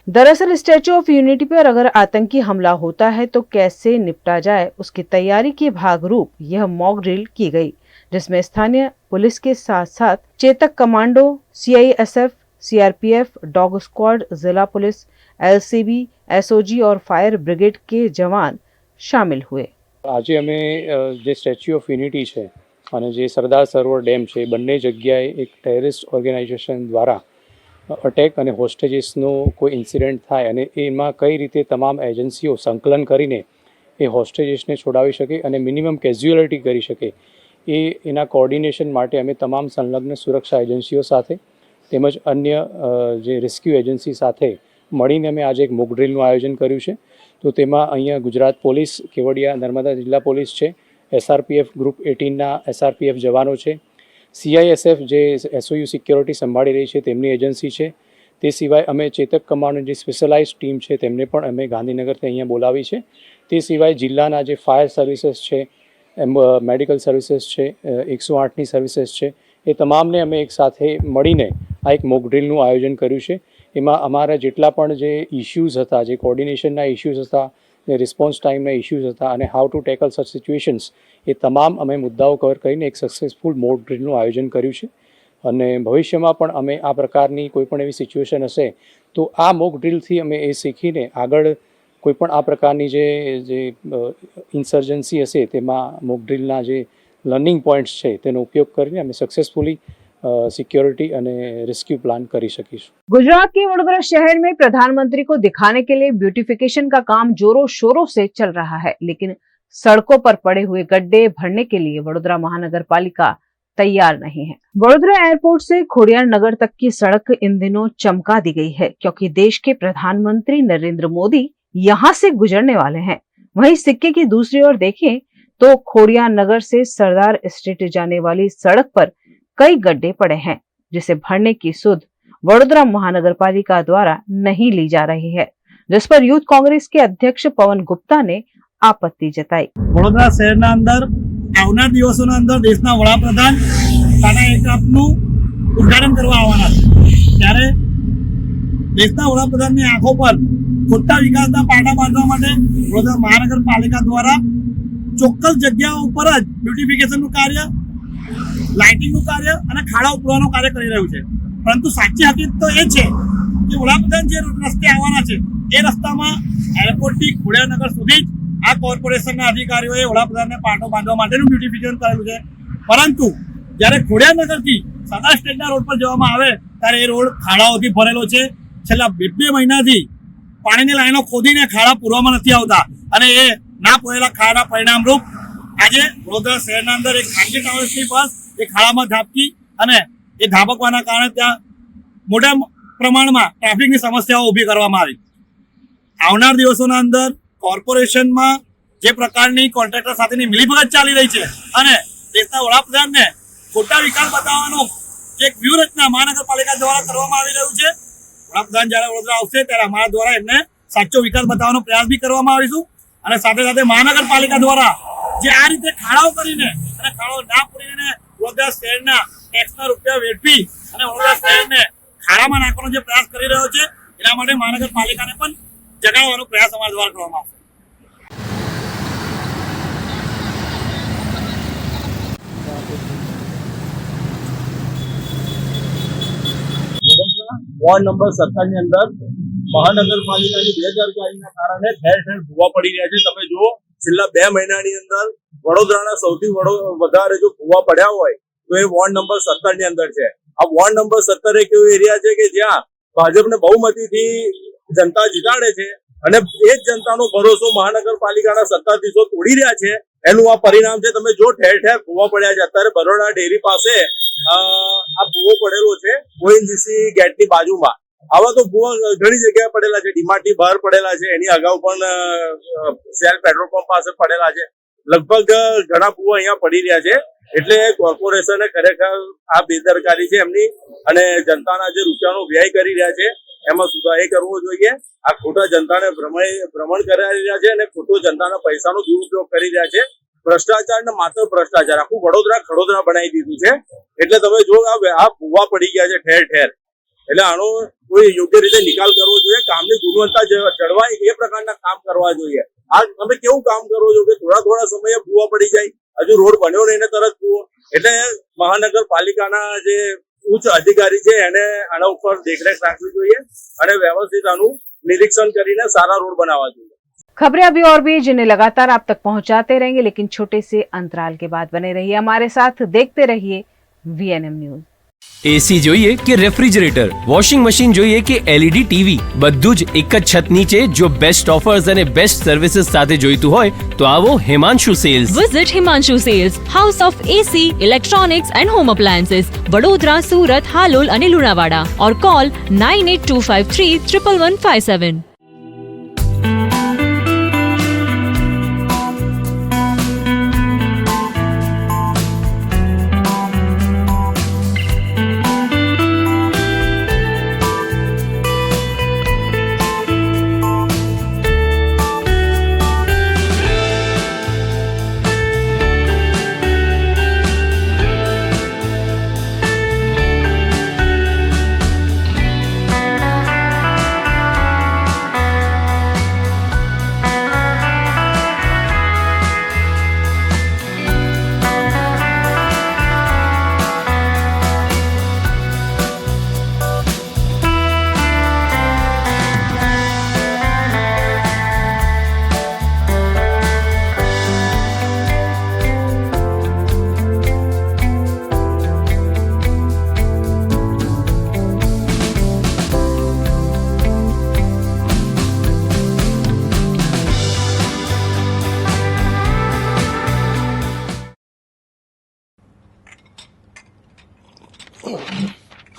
दरअसल स्टैचू ऑफ यूनिटी पर अगर आतंकी हमला होता है तो कैसे निपटा जाए, उसकी तैयारी के भागरूप यह मॉक ड्रिल की गई, जिसमें स्थानीय पुलिस के साथ साथ Chetak commando, CISF, CRPF, dog squad, जिला पुलिस, एलसीबी, एसओजी और फायर ब्रिगेड के जवान शामिल हुए। આજે અમે જે સ્ટેચ્યુ ઓફ યુનિટી છે અને જે સરદાર સરોવર ડેમ છે, બંને જગ્યાએ એક ટેરરિસ્ટ ઓર્ગેનાઇઝેશન દ્વારા અટેક અને હોસ્ટેજીસનો કોઈ ઇન્સિડન્ટ થાય અને એમાં કઈ રીતે તમામ એજન્સીઓ સંકલન કરીને એ હોસ્ટેજીસને છોડાવી શકે અને મિનિમમ કેઝ્યુઅલિટી કરી શકે, એના કોર્ડિનેશન માટે અમે તમામ સંલગ્ન સુરક્ષા એજન્સીઓ સાથે તેમજ અન્ય જે રેસ્ક્યુ એજન્સી સાથે મળીને અમે આજે એક મોક ડ્રિલનું આયોજન કર્યું છે। તો તેમાં અહીંયા ગુજરાત પોલીસ, કેવડિયા નર્મદા જિલ્લા પોલીસ છે, એસઆરપીએફ ગ્રુપ 18ના એસઆરપીએફ જવાનો છે, सीआईएसएफ જે એસઓયુ સિક્યોરિટી સંભાળી રહી છે તેમની એજન્સી છે, તે સિવાય અમે ચેતક કમાન્ડો જે સ્પેશિયલાઇઝ ટીમ છે તેમને પણ અમે ગાંધીનગરથી અહીંયા બોલાવી છે। તે સિવાય જિલ્લાના જે ફાયર સર્વિસીસ છે, મેડિકલ સર્વિસીસ છે, 108ની સર્વિસીસ છે, એ તમામને અમે એક સાથે મળીને આ એક મોક ડ્રિલનું આયોજન કર્યું છે। એમાં અમારા જેટલા પણ જે ઇશ્યુઝ હતા, જે કોર્ડિનેશનના ઇશ્યુઝ હતા, રિસ્પોન્સ ટાઈમના ઇશ્યુઝ હતા અને હાઉ ટુ ટેકલ સચ સિચ્યુએશન્સ, એ તમામ અમે મુદ્દાઓ કવર કરીને એક સક્સેસફુલ મોક ડ્રિલનું આયોજન કર્યું છે। અને ભવિષ્યમાં પણ અમે આ પ્રકારની કોઈપણ એવી સિચ્યુએશન હશે તો આ મોક ડ્રિલથી અમે એ શીખીને આગળ કોઈપણ આ પ્રકારની જે ઇન્સર્જન્સી હશે તેમાં મોક ડ્રિલના જે લર્નિંગ પોઈન્ટ્સ છે તેનો ઉપયોગ કરીને અમે સક્સેસફુલી सिक्योरिटी અને रेस्क्यू प्लान કરી શકીશું। गुजरात के वडोदरा शहर में प्रधानमंत्री को दिखाने के लिए ब्यूटिफिकेशन का काम जोरों शोरों से चल रहा है, लेकिन सड़कों पर पड़े हुए गड्ढे भरने के लिए वडोदरा महानगर पालिका तैयार नहीं है। वडोदरा एयरपोर्ट से खोडियार नगर तक की सड़क इन दिनों चमका दी गई है, क्योंकि देश के प्रधानमंत्री नरेंद्र मोदी यहाँ से गुजरने वाले हैं। वहीं सिक्के की दूसरी ओर देखें तो खोडियार नगर से सरदार स्ट्रीट जाने वाली सड़क पर कई गड्ढे पड़े हैं, जिसे भरने की सुध वडोदरा महानगर पालिका द्वारा नहीं ली जा रही है, जिस पर यूथ कांग्रेस के अध्यक्ष पवन गुप्ता ने आपत्ति जताई। वडोदरा शहर अंदर આવનાર દિવસોના અંદર દેશના વડાપ્રધાન ટાટા એરક્રાફ્ટનું ઉદ્ઘાટન કરવા આવવાના છે, ત્યારે દેશના વડાપ્રધાનની આંખો પર ખોટા વિકાસના પાટા બાંધવા માટે વડોદરા મહાનગરપાલિકા દ્વારા ચોક્કસ જગ્યાઓ ઉપર જ બ્યુટિફિકેશનનું કાર્ય, લાઇટિંગનું કાર્ય અને ખાડા ઉપરવાનું કાર્ય કરી રહ્યું છે। પરંતુ સાચી હકીકત તો એ છે કે વડાપ્રધાન જે રસ્તે આવવાના છે એ રસ્તામાં એરપોર્ટથી ખોડિયારનગર સુધી જ આ કોર્પોરેશનના અધિકારીઓએ વડાપ્રધાનને પાટો બાંધવા માટેનું બ્યુટિફિકેશન કરેલું છે, પરંતુ જ્યારે ખોડિયારનગરથી સદા સ્ટેટના રોડ પર જવામાં આવે ત્યારે એ રોડ ખાડાઓથી ભરેલો છે. છેલ્લા 2 મહિનાથી પાણીની લાઈનો ખોદીને ખાડા પૂરવામાં નથી આવતા અને એ ના પૂરેલા ખાડા પરિણામરૂપ આજે વડોદરા શહેરના અંદર એક ખાનગી ટ્રાવેલ્સની બસ એ ખાડામાં ધાબકી અને એ ધાબકવાના કારણે ત્યાં મોટા પ્રમાણમાં ટ્રાફિકની સમસ્યાઓ ઊભી કરવામાં આવી. આવનાર દિવસોના અંદર કોર્પોરેશનમાં જે પ્રકારની કોન્ટ્રાક્ટર સાથેની મિલીભગત ચાલી રહી છે અને દેશના વડાપ્રધાનને ખોટા વિકાસ બતાવવાનો જે એક વ્યૂહરચના મહાનગરપાલિકા દ્વારા કરવામાં આવી રહ્યું છે, વડાપ્રધાન જ્યારે વડોદરા આવશે ત્યારે અમારા દ્વારા એમને સાચો વિકાસ બતાવવાનો પ્રયાસ બી કરવામાં આવીશું અને સાથે સાથે મહાનગરપાલિકા દ્વારા જે આ રીતે ખાડાઓ કરીને અને ખાડાઓ ના પૂરીને વડોદરા શહેરના ટેક્સના રૂપિયા વેઠવી અને વડોદરા શહેરને ખાડામાં નાખવાનો જે પ્રયાસ કરી રહ્યો છે એના માટે મહાનગરપાલિકાને પણ જગાડવાનો પ્રયાસ અમારા દ્વારા કરવામાં આવશે. વોર્ડ નંબર 17 ની અંદર મહાનગરપાલિકાની બેદરકારીના કારણે ઠેર ઠેર ભૂવા પડી રહ્યા છે. તમે જુઓ, છેલ્લા 2 મહિનાની અંદર વડોદરાના સૌથી વધારે જો ભૂવા પડ્યા હોય તો એ વોર્ડ નંબર 17 ની અંદર છે. આ વોર્ડ નંબર 17 એક એવો એરિયા છે કે જ્યાં ભાજપને બહુમતીથી જનતા જીતાડે છે અને એ જ જનતાનો ભરોસો મહાનગરપાલિકાના સત્તાધીશો તોડી રહ્યા છે. એનું આ પરિણામ છે. તમે જો ઠેર ઠેર ભૂવા પડ્યા છે. અત્યારે બરોડા ડેરી પાસે આ ભૂવો પડેલો છે ઓએનજીસી ગેટની બાજુમાં. આવા તો ભૂવા ઘણી જગ્યાએ પડેલા છે. ડીમાર્ટની બહાર પડેલા છે, એની અગાઉ પણ શેલ પેટ્રોલ પંપ પાસે પડેલા છે. લગભગ ઘણા ભૂવા અહીંયા પડી રહ્યા છે. એટલે કોર્પોરેશને ખરેખર આ બેદરકારી છે એમની અને જનતાના જે રૂપિયાનો વ્યય કરી રહ્યા છે એમાં સુધાર એ કરવો જોઈએ. આ ખોટા જનતાને ભ્રમણ કરાવી રહ્યા છે અને ખોટો જનતાના પૈસાનો દુરુપયોગ કરી રહ્યા છે. ભ્રષ્ટાચાર ને માત્ર ભ્રષ્ટાચાર, આખું વડોદરા ખડોદરા બનાવી દીધું છે. એટલે તમે જો આ ભૂવા પડી ગયા છે ઠેર ઠેર. એટલે આનો કોઈ યોગ્ય રીતે નિકાલ કરવો જોઈએ. કામની ગુણવત્તા જળવાય એ પ્રકારના કામ કરવા જોઈએ. આ તમે કેવું કામ કરો છો કે થોડા સમયે ભૂવા પડી જાય, હજુ રોડ બન્યો નહીં ને તરત ભૂવો. એટલે મહાનગરપાલિકાના જે ઉચ્ચ અધિકારી છે એને આના ઉપર દેખરેખ રાખવી જોઈએ અને વ્યવસ્થિત આનું निरीक्षण કરીને સારા રોડ બનાવવા જોઈએ. खबरें अभी और भी जिन्हें लगातार आप तक पहुंचाते रहेंगे, लेकिन छोटे से अंतराल के बाद बने रहिए हमारे साथ, देखते रहिए VNM न्यूज. एसी જોઈએ કે રેફ્રિજરેટર, વોશિંગ મશીન જોઈએ કે એલઈડી ટીવી, બધું જ એક જ છત નીચે જો બેસ્ટ ઓફર્સ અને બેસ્ટ સર્વિસીસ સાથે જોઈતું હોય તો આવો Himanshu sales. Visit Himanshu sales, house of AC, electronics and home appliances, Vadodara, Surat, Halol અને લુણાવાડા. और कॉल 9825311157.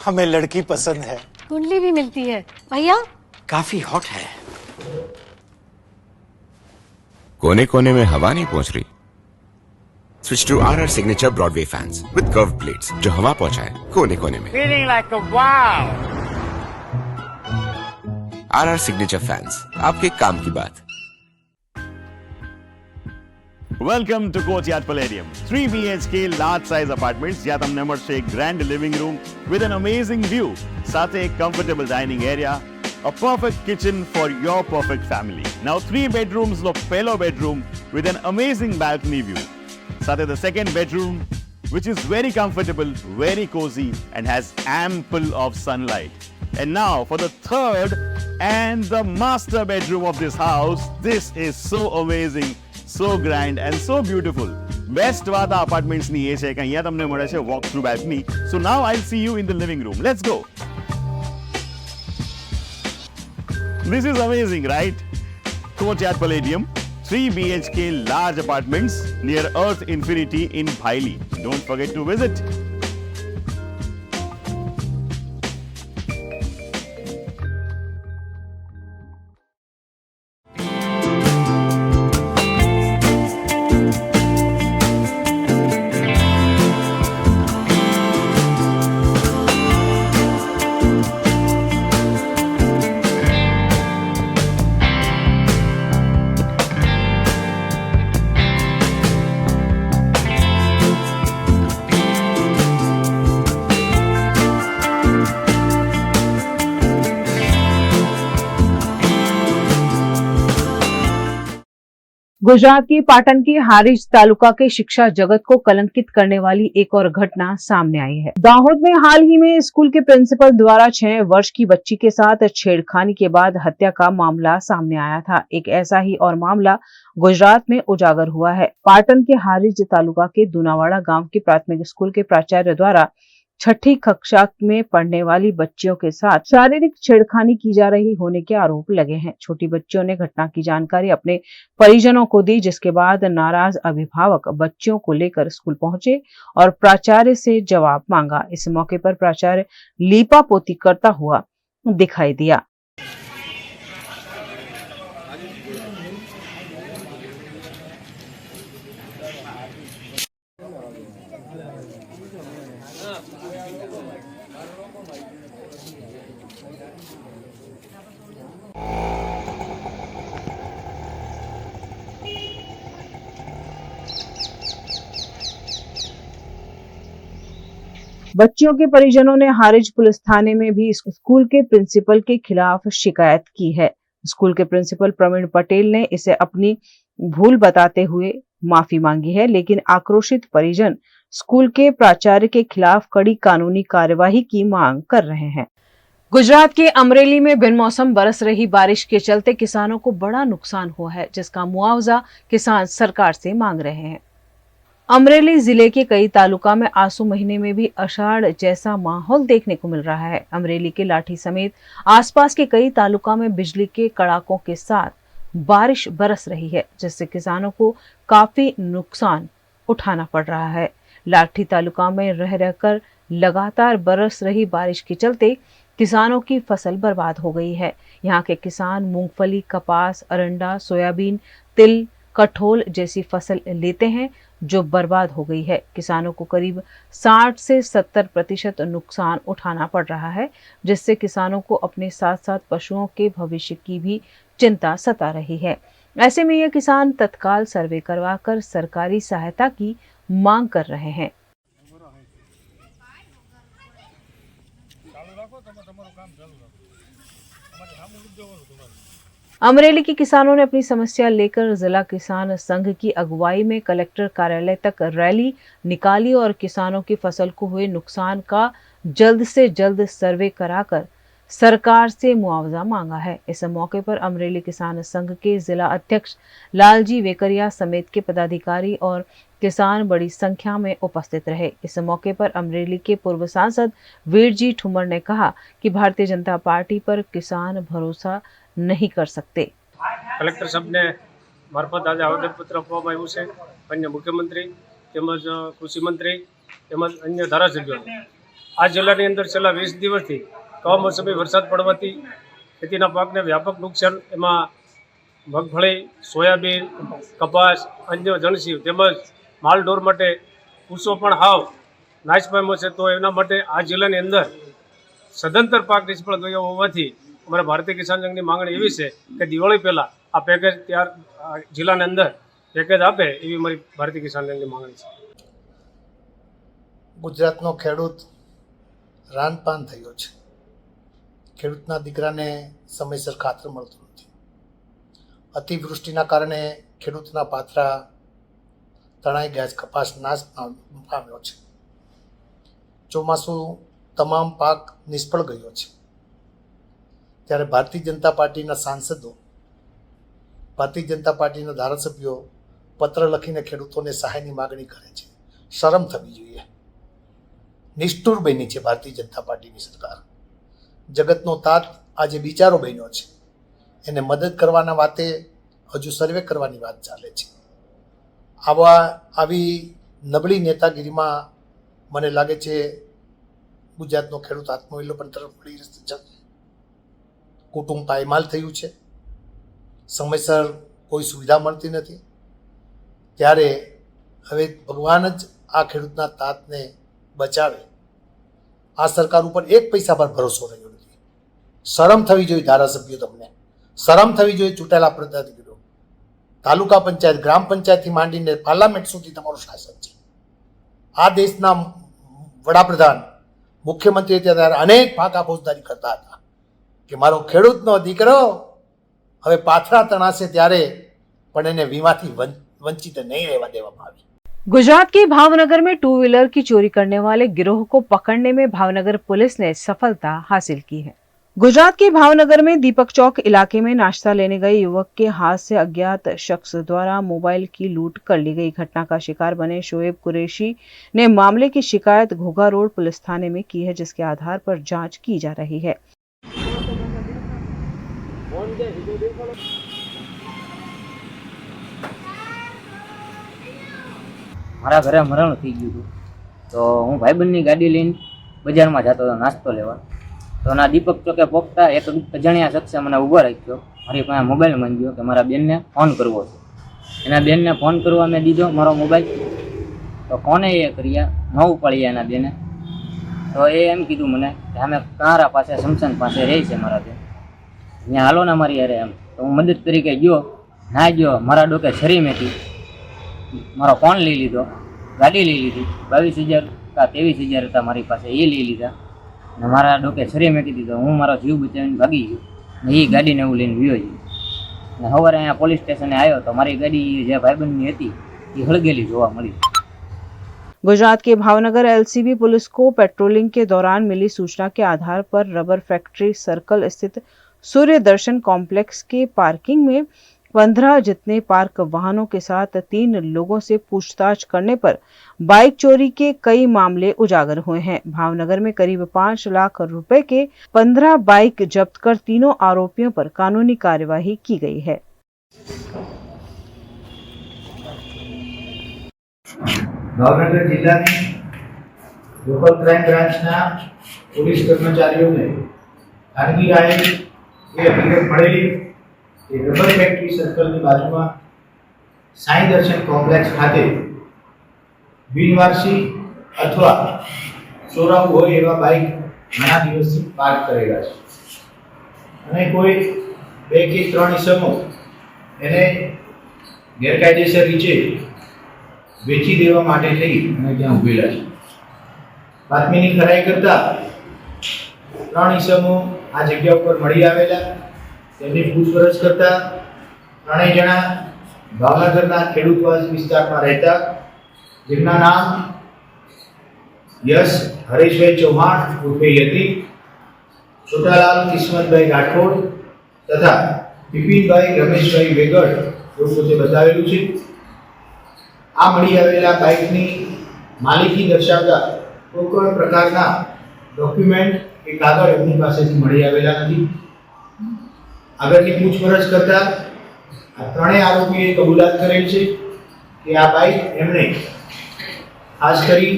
हमें लड़की पसंद है. कुंडली भी मिलती है भैया. काफी हॉट है. कोने कोने में हवा नहीं पहुंच रही? Switch to RR signature Broadway fans with curve plates जो हवा पहुंचाए कोने कोने में. Feeling like a wow. RR signature fans, आपके काम की बात. Welcome to Courtyard Palladium. 3 BHK large size apartments જ્યાં તમને મળશે એક grand living room with an amazing view, સાથે એક comfortable dining area, a perfect kitchen for your perfect family. Now 3 bedrooms નો પહેલો bedroom with an amazing balcony view. સાથે the second bedroom which is very comfortable, very cozy and has ample of sunlight. And now for the third and the master bedroom of this house. This is so amazing, so grand and so beautiful. Best વાત આ apartments ની એ છે કે અહીંયા તમને મળે છે walk through balcony. So now I'll see you in the living room. Let's go. This is amazing, right? Courtyard Palladium, 3 BHK large apartments near Earth Infinity in Bhaili. Don't forget to visit. Gujarat के पाटन के हारीज तालुका के शिक्षा जगत को कलंकित करने वाली एक और घटना सामने आई है। दाहोद में हाल ही में स्कूल के प्रिंसिपल द्वारा 6 वर्ष की बच्ची के साथ छेड़खानी के बाद हत्या का मामला सामने आया था। एक ऐसा ही और मामला गुजरात में उजागर हुआ है। पाटन के हारीज तालुका के दुनावाड़ा गांव के प्राथमिक स्कूल के प्राचार्य द्वारा 6ठी कक्षा में पढ़ने वाली बच्चियों के साथ शारीरिक छेड़खानी की जा रही होने के आरोप लगे हैं। छोटी बच्चियों ने घटना की जानकारी अपने परिजनों को दी, जिसके बाद नाराज अभिभावक बच्चियों को लेकर स्कूल पहुंचे और प्राचार्य से जवाब मांगा। इस मौके पर प्राचार्य लीपापोती करता हुआ दिखाई दिया। बच्चियों के परिजनों ने हारीज पुलिस थाने में भी स्कूल के प्रिंसिपल के खिलाफ शिकायत की है। स्कूल के प्रिंसिपल प्रवीण पटेल ने इसे अपनी भूल बताते हुए माफी मांगी है, लेकिन आक्रोशित परिजन स्कूल के प्राचार्य के खिलाफ कड़ी कानूनी कार्यवाही की मांग कर रहे हैं। गुजरात के अमरेली में बिन मौसम बरस रही बारिश के चलते किसानों को बड़ा नुकसान हुआ है, जिसका मुआवजा किसान सरकार से मांग रहे हैं। अमरेली जिले के कई तालुका में आसू महीने में भी आषाढ़ जैसा माहौल देखने को मिल रहा है। अमरेली के लाठी समेत आसपास के कई तालुका में बिजली के कड़ाकों के साथ बारिश बरस रही है, जिससे किसानों को काफी नुकसान उठाना पड़ रहा है। लाठी तालुका में रह रहकर लगातार बरस रही बारिश के चलते किसानों की फसल बर्बाद हो गई है। यहाँ के किसान मूंगफली, कपास, अरंडा, सोयाबीन, तिल, कठोल जैसी फसल लेते हैं, जो बर्बाद हो गई है। किसानों को करीब 60 से 70% नुकसान उठाना पड़ रहा है, जिससे किसानों को अपने साथ साथ पशुओं के भविष्य की भी चिंता सता रही है। ऐसे में ये किसान तत्काल सर्वे करवाकर सरकारी सहायता की मांग कर रहे हैं। अमरेली के किसानों ने अपनी समस्या लेकर जिला किसान संघ की अगुवाई में कलेक्टर कार्यालय तक रैली निकाली और किसानों की फसल को हुए नुकसान का जल्द से जल्द सर्वे कराकर सरकार से मुआवजा मांगा है। इस मौके पर अमरेली किसान संघ के जिला अध्यक्ष लालजी वेकरिया समेत के पदाधिकारी और किसान बड़ी संख्या में उपस्थित रहे। इस मौके पर अमरेली के पूर्व सांसद वीरजी ठुमर ने कहा कि भारतीय जनता पार्टी पर किसान भरोसा नहीं कर सकते। कलेक्टर साहब ने मार्फत आज आवेदनपत्र આપવામાં આવ્યું છે। अन्य मुख्यमंत्री તેમજ કૃષિ મંત્રી તેમજ अन्य ધારાસભ્યોને આ જિલ્લાની અંદર છેલ્લા 20 દિવસથી કમોસમી વરસાદ પડવાથી ખેતીના પાકને વ્યાપક નુકસાન, એમાં મગફળી, સોયાબીન, કપાસ, અન્ય જણસી તેમજ માલઢોર માટે કૂસો પણ હાવ નાશ પામ્યો છે। તો એના માટે આ જિલ્લાની અંદર સદંતર પાક નિષ્ફળ ગયો હોવાથી અમારા ભારતીય કિસાન સંઘની માંગણી એવી છે કે દિવાળી પહેલાં આ પેકેજ તૈયાર જિલ્લાની અંદર પેકેજ આપે એવી મારી ભારતીય કિસાન સંઘની માંગણી છે। ગુજરાતનો ખેડૂત રાનપાન થયો છે। ખેડૂતના દીકરાને સમયસર ખાતર મળતું નથી। અતિવૃષ્ટિના કારણે ખેડૂતના પાથરા તણાઈ ગયા છે, કપાસ નાશ પામ્યો છે। ચોમાસું તમામ પાક નિષ્ફળ ગયો છે। ત્યારે ભારતીય જનતા પાર્ટીના સાંસદો, ભારતીય જનતા પાર્ટીના ધારાસભ્યો પત્ર લખીને ખેડૂતોને સહાયની માગણી કરે છે. શરમ થવી જોઈએ. નિષ્ઠુર બની છે ભારતીય જનતા પાર્ટીની સરકાર. જગતનો તાત આજે બિચારો બન્યો છે, એને મદદ કરવાના વાતે હજુ સર્વે કરવાની વાત ચાલે છે. આવી નબળી નેતાગીરીમાં મને લાગે છે ગુજરાતનો ખેડૂત આત્મવિલોપન તરફ વળી છે. કુટુંબ પાયમાલ થયું છે, સમયસર કોઈ સુવિધા મળતી નથી. ત્યારે હવે ભગવાન જ આ ખેડૂતના તાતને બચાવે. આ સરકાર ઉપર એક પૈસા પર ભરોસો રહ્યો નથી. શરમ થવી જોઈએ ધારાસભ્યો, તમને શરમ થવી જોઈએ ચૂંટાયેલા પ્રતિનિધિઓ. તાલુકા પંચાયત, ગ્રામ પંચાયતથી માંડીને પાર્લામેન્ટ સુધી તમારું શાસન છે. આ દેશના વડાપ્રધાન, મુખ્યમંત્રી ત્યારે અનેક ફાંકા ફોજદારી કરતા હતા કે મારો ખેડૂતનો દીકરો હવે પાથરા તણાશે, ત્યારે પણ એને વીમાથી वंचित नहीं रहने देવામાં આવી. गुजरात के भावनगर में 2 व्हीलर की चोरी करने वाले गिरोह को पकड़ने में भावनगर पुलिस ने सफलता हासिल की है. गुजरात के भावनगर में दीपक चौक इलाके में नाश्ता लेने गए युवक के हाथ से अज्ञात शख्स द्वारा मोबाइल की लूट कर ली गई. घटना का शिकार बने शोएब कुरैशी ने मामले की शिकायत घोघा रोड पुलिस थाने में की है, जिसके आधार पर जांच की जा रही है. મારા ઘરે મરણ થઈ ગયું હતું, તો હું ભાઈબંધની ગાડી લઈને બજારમાં જતો હતો નાસ્તો લેવા. તો ના દીપક ચોકે પહોંચતા એક અજાણ્યા શખ્સે મને ઊભો રાખ્યો. મારી પાસે મોબાઈલ માંગ્યો કે મારા બેનને ફોન કરવો છે. એના બેનને ફોન કરવા મેં દીધો મારો મોબાઈલ. તો ફોને એ કર્યા, ન ઉપાડ્યા એના બેને. તો એ એમ કીધું મને કે અમે કારા પાસે સમસાન પાસે રહી છે મારા બેન, ત્યાં હાલો ને મારી યારે એમ. તો હું મદદ તરીકે ગયો. ના ગયો, મારા ડોકે છરી મેકી, મારો ફોન લઈ લીધો, ગાડી લઈ લીધી. 22,000 का 23,000 હતા મારી પાસે, એ લઈ લીધા ને મારા ડોકે છરી મેકી દીધો. હું મારો જીવ બચાવીને ભાગી ગયો ને એ ગાડીને હું લઈને ગયો છું. ને સવારે અહીંયા પોલીસ સ્ટેશને આવ્યો તો મારી ગાડી જે ભાઈબંધની હતી એ હળગેલી જોવા મળી. गुजरात के भावनगर एलसीबी पुलिस को पेट्रोलिंग के दौरान मिली सूचना के आधार पर रबर फैक्ट्री सर्कल स्थित सूर्य दर्शन कॉम्प्लेक्स के पार्किंग में 15 जितने पार्क वाहनों के साथ 3 लोगों से पूछताछ करने पर बाइक चोरी के कई मामले उजागर हुए हैं. भावनगर में करीब 5 लाख रुपए के 15 बाइक जब्त कर तीनों आरोपियों पर कानूनी कार्यवाही की गई है. ભાવનગર જિલ્લાની લોકલ ક્રાઇમ બ્રાન્ચના પોલીસ કર્મચારીઓને ખાનગી રાહે એ હકીકત મળેલી કે રબર ફેક્ટરી સર્કલની બાજુમાં સાંઈ દર્શન કોમ્પ્લેક્સ ખાતે બિનવારસી અથવા ચોરાવું હોય એવા બાઇક ઘણા દિવસથી પાર્ક કરેલા છે અને કોઈ 2 કે 3 ઇસમો એને ગેરકાયદેસર રીતે વેચી દેવા માટે થઈ અને ત્યાં ઉભેલા છે. બાતમીની ખરાઈ કરતા 3 ઇસમો આ જગ્યા ઉપર મળી આવેલા. તેમની પૂછપરછ કરતા 3 જણા ભાવનગરના ખેડૂતવાસ વિસ્તારમાં રહેતા, જેમના નામ યશ હરેશભાઈ ચૌહાણ ઉર્ફે યતિ, છોટાલાલ કિસ્મતભાઈ રાઠોડ તથા બિપિનભાઈ રમેશભાઈ વેગડ એવું પોતે બતાવેલું છે. આ મળી આવેલા બાઇકની માલિકી દર્શાવતા કોઈ પણ પ્રકારના ડોક્યુમેન્ટ કે કાગળ એમની પાસેથી મળી આવેલા નથી. આગળની પૂછપરછ કરતા આ 3 આરોપીએ કબૂલાત કરેલ છે કે આ બાઇક એમણે ખાસ કરી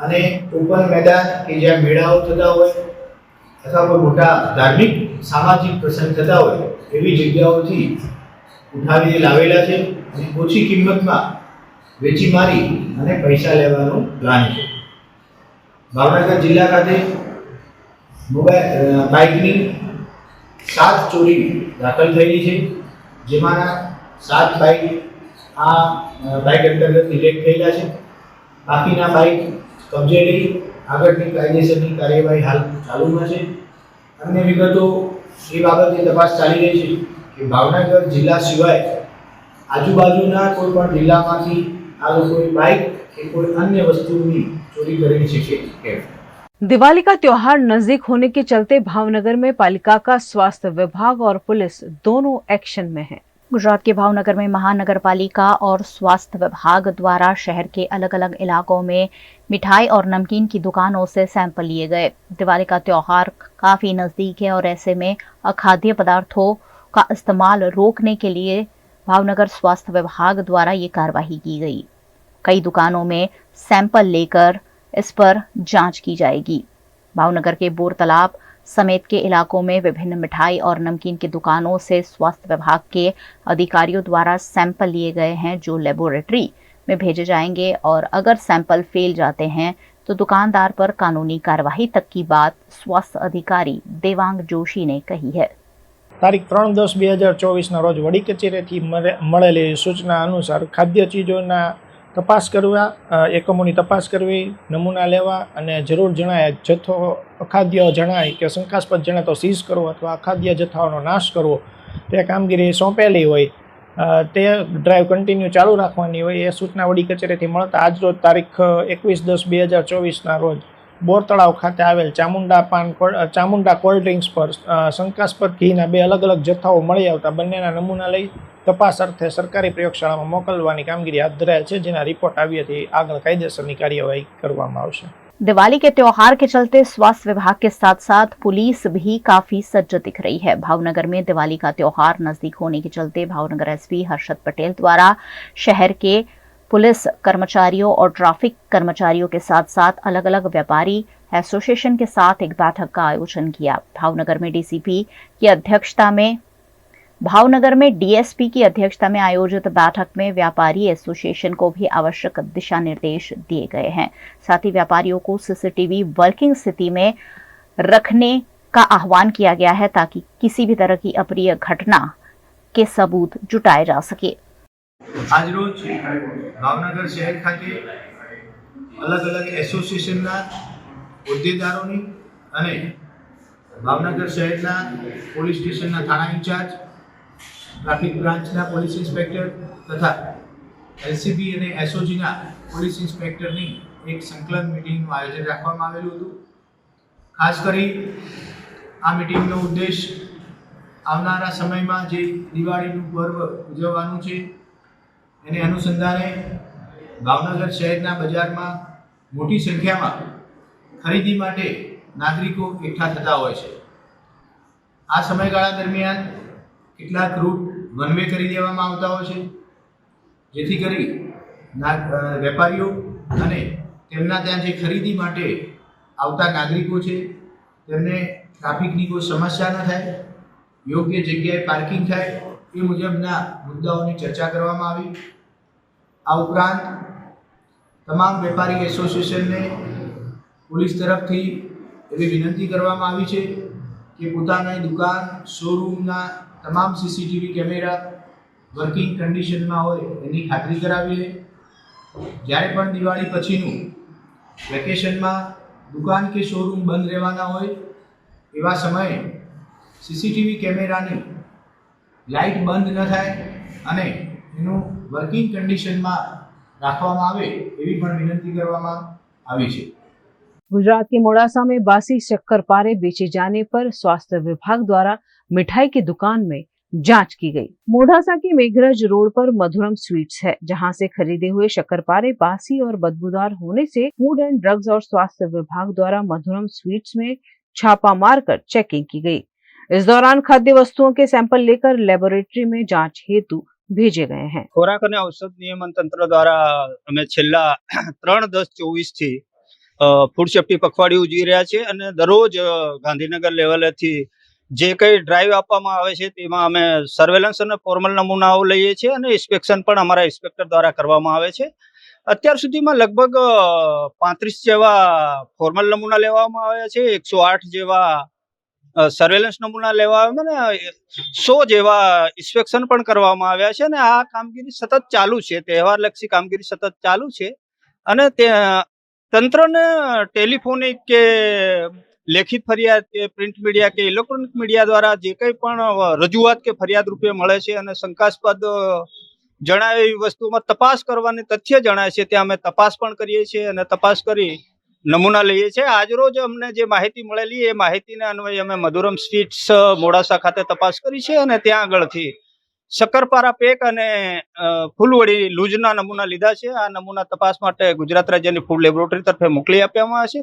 અને ઓપન મેદાન કે જ્યાં મેળાઓ થતા હોય અથવા કોઈ મોટા ધાર્મિક સામાજિક પ્રસંગ થતા હોય એવી જગ્યાઓથી ઉઠાવીને લાવેલા છે અને ઓછી કિંમતમાં વેચી મારી અને પૈસા લેવાનો પ્લાન છે. ભાવનગર જિલ્લા ખાતે બાઇકની 7 ચોરી દાખલ થયેલી છે, જેમાંના 7 બાઇક આ બાઇક અંતર્ગત ડિટેક્ટ થયેલા છે. બાકીના બાઇક કબજે લઈ આગળની કાયદેસરની કાર્યવાહી હાલ ચાલુમાં છે. અન્ય વિગતો એ બાબતે તપાસ ચાલી રહી છે કે ભાવનગર જિલ્લા સિવાય આજુબાજુના કોઈ પણ જિલ્લામાંથી આ લોકોએ બાઇક કે કોઈ અન્ય વસ્તુની ચોરી કરેલી છે કે કેમ. दिवाली का त्योहार नजदीक होने के चलते भावनगर में पालिका का स्वास्थ्य विभाग और पुलिस दोनों एक्शन में है। गुजरात के भावनगर में महानगर पालिका और स्वास्थ्य विभाग द्वारा शहर के अलग अलग इलाकों में मिठाई और नमकीन की दुकानों से सैंपल लिए गए। दिवाली का त्योहार काफी नजदीक है और ऐसे में अखाद्य पदार्थों का इस्तेमाल रोकने के लिए भावनगर स्वास्थ्य विभाग द्वारा ये कार्रवाई की गई। कई दुकानों में सैंपल लेकर इस पर जांच की जाएगी। भावनगर के बोर तालाब समेत के इलाकों में विभिन्न मिठाई और नमकीन की दुकानों से स्वास्थ्य विभाग के अधिकारियों द्वारा सैंपल लिए गए हैं, जो लेबोरेटरी में भेजे जाएंगे और अगर सैंपल फेल जाते हैं तो दुकानदार पर कानूनी कार्रवाई तक की बात स्वास्थ्य अधिकारी देवांग जोशी ने कही है। તારીખ 3/10/2024 રોજ વડી કચેરીથી મળેલી સૂચના અનુસાર ખાદ્ય ચીજોના તપાસ કરવા, એકમોની તપાસ કરવી, નમૂના લેવા અને જરૂર જણાય જથ્થો અખાદ્ય જણાય કે શંકાસ્પદ જણાય તો સીઝ કરવો અથવા અખાદ્ય જથ્થાઓનો નાશ કરવો તે કામગીરી સોંપેલી હોય તે ડ્રાઈવ કન્ટિન્યુ ચાલુ રાખવાની હોય એ સૂચના વડી કચેરીથી મળતા આજરોજ તારીખ 21/10/2024 રોજ બોર તળાવ ખાતે આવેલ ચામુંડા કોલ્ડ ડ્રિંક્સ પર શંકાસ્પદ ઘીના 2 અલગ અલગ જથ્થાઓ મળી આવતા બંનેના નમૂના લઈ તપાસ અર્થે સરકારી પ્રયોગશાળામાં મોકલવાની કામગીરી હાથ ધરાયેલ છે, જેના રિપોર્ટ આવ્યાથી આગળ કાયદેસરની કાર્યવાહી કરવામાં આવશે। दिवाली के त्योहार के चलते स्वास्थ्य विभाग के साथ साथ पुलिस भी काफी सज्ज दिख रही है। भावनगर में दिवाली का त्योहार नजदीक होने के चलते भावनगर एसपी हर्षद पटेल द्वारा शहर के पुलिस कर्मचारियों और ट्रैफिक कर्मचारियों के साथ साथ अलग अलग व्यापारी एसोसिएशन के साथ एक बैठक का आयोजन किया। भावनगर में डीएसपी की अध्यक्षता में आयोजित बैठक में व्यापारी एसोसिएशन को भी आवश्यक दिशा निर्देश दिए गए हैं। साथ ही व्यापारियों को सीसीटीवी वर्किंग स्थिति में रखने का आह्वान किया गया है ताकि किसी भी तरह की अप्रिय घटना के सबूत जुटाए जा सके। आज रोज भावनगर शहर खाते अलग अलग एसोसिएशनना होद्देदारोनी अने भावनगर शहरना पोलीस स्टेशनना थाना इंचार्ज, ट्राफिक ब्रांचना पोलीस इंस्पेक्टर तथा एलसीबी અને એસઓજીના પોલીસ ઇન્સ્પેક્ટરની એક સંકલન મીટિંગનું આયોજન રાખવામાં આવેલું હતું। ખાસ કરી આ મીટિંગનો ઉદ્દેશ આવનારા સમયમાં જે દિવાળીનું પર્વ ઉજવવાનું છે એને અનુસંધાને ભાવનગર શહેરના બજારમાં મોટી સંખ્યામાં ખરીદી માટે નાગરિકો એકઠા થતા હોય છે। આ સમયગાળા દરમિયાન કેટલાક રૂટ વન વે કરી દેવામાં આવતા હોય છે, જેથી કરી વેપારીઓ અને તેમના ત્યાં જે ખરીદી માટે આવતા નાગરિકો છે તેમને ટ્રાફિકની કોઈ સમસ્યા ન થાય, યોગ્ય જગ્યાએ પાર્કિંગ થાય એ મુજબના મુદ્દાઓની ચર્ચા કરવામાં આવી। આ ઉપરાંત તમામ વેપારી એસોસિએશનને પોલીસ તરફથી એવી વિનંતી કરવામાં આવી છે કે પોતાની દુકાન શોરૂમના તમામ સીસીટીવી કેમેરા વર્કિંગ કન્ડિશનમાં હોય એની ખાતરી કરાવી લે। જ્યારે પણ દિવાળી પછીનું વેકેશનમાં દુકાન કે શોરૂમ બંધ રહેવાના હોય એવા સમયે સીસીટીવી કેમેરાની લાઇટ બંધ ન થાય અને એનું વર્કિંગ કન્ડિશનમાં રાખવામાં આવે એવી પણ વિનંતી કરવામાં આવી છે। गुजरात के मोड़ासा में बासी शक्करपारे बेचे जाने पर स्वास्थ्य विभाग द्वारा मिठाई की दुकान में जांच की गई। मोड़ासा के मेघरज रोड पर मधुरम स्वीट्स है, जहां से खरीदे हुए शक्करपारे बासी और बदबूदार होने से फूड एंड ड्रग्स और स्वास्थ्य विभाग द्वारा मधुरम स्वीट्स में छापा मारकर चेकिंग की गई। इस दौरान खाद्य वस्तुओं के सैंपल लेकर लेबोरेटरी में जांच हेतु भेजे गए हैं। ખોરાક અને ઔષધ નિયમન તંત્ર દ્વારા અમે છેલ્લા 3/10/24 થી ફૂડ સેફ્ટી પખવાડિયું ઉજવી રહ્યા છે અને દરરોજ ગાંધીનગર લેવલેથી જે કંઈ ડ્રાઈવ આપવામાં આવે છે તેમાં અમે સર્વેલન્સ અને ફોર્મલ નમૂનાઓ લઈએ છીએ અને ઇન્સ્પેક્શન પણ અમારા ઇન્સ્પેક્ટર દ્વારા કરવામાં આવે છે। અત્યાર સુધીમાં લગભગ 35 જેવા ફોર્મલ નમૂના લેવામાં આવ્યા છે, 108 જેવા સર્વેલન્સ નમૂના લેવા આવ્યા અને 100 જેવા ઇન્સ્પેક્શન પણ કરવામાં આવ્યા છે અને આ કામગીરી સતત ચાલુ છે। તહેવારલક્ષી કામગીરી સતત ચાલુ છે અને તે તંત્રને ટેલિફોનિક કે લેખિત ફરિયાદ કે પ્રિન્ટ મીડિયા કે ઇલેક્ટ્રોનિક મીડિયા દ્વારા જે કંઈ પણ રજૂઆત કે ફરિયાદ રૂપે મળે છે અને શંકાસ્પદ જણાય એવી વસ્તુમાં તપાસ કરવાની તથ્ય જણાય છે ત્યાં અમે તપાસ પણ કરીએ છીએ અને તપાસ કરી નમૂના લઈએ છીએ. આજરોજ અમને જે માહિતી મળેલી એ માહિતીના અન્વયે અમે મધુરમ સ્વીટ્સ મોડાસા ખાતે તપાસ કરી છે અને ત્યાં આગળથી શક્કરપારા પેક અને ફૂલવડી લૂઝના નમૂના લીધા છે. આ નમૂના તપાસ માટે ગુજરાત રાજ્યની ફૂડ લેબોરેટરી તરફે મોકલી આપવામાં આવશે.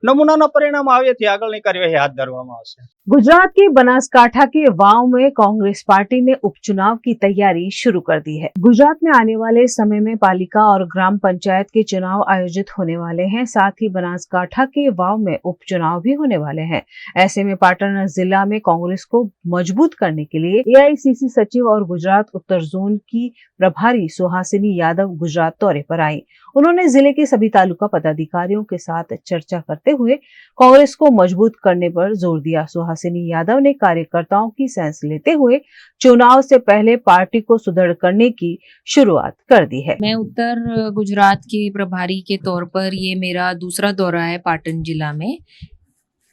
नमूना परिणाम आवे थी आगळनी कार्यवाही हाथ धरवामां आवशे। गुजरात के बनासकांठा के वाव में कांग्रेस पार्टी ने उपचुनाव की तैयारी शुरू कर दी है। गुजरात में आने वाले समय में पालिका और ग्राम पंचायत के चुनाव आयोजित होने वाले हैं। साथ ही बनासकांठा के वाव में उपचुनाव भी होने वाले हैं। ऐसे में पाटण जिला में कांग्रेस को मजबूत करने के लिए एआईसीसी सचिव और गुजरात उत्तर जोन की प्रभारी सुहासिनी यादव गुजरात दौरे पर आई। उन्होंने जिले के सभी तालुका पदाधिकारियों के साथ चर्चा करते हुए कांग्रेस को मजबूत करने पर जोर दिया। सुहासिनी यादव ने कार्यकर्ताओं की सेंस लेते हुए चुनाव से पहले पार्टी को सुदृढ़ करने की शुरुआत कर दी है। मैं उत्तर गुजरात के प्रभारी के तौर पर ये मेरा दूसरा दौरा है पाटन जिला में।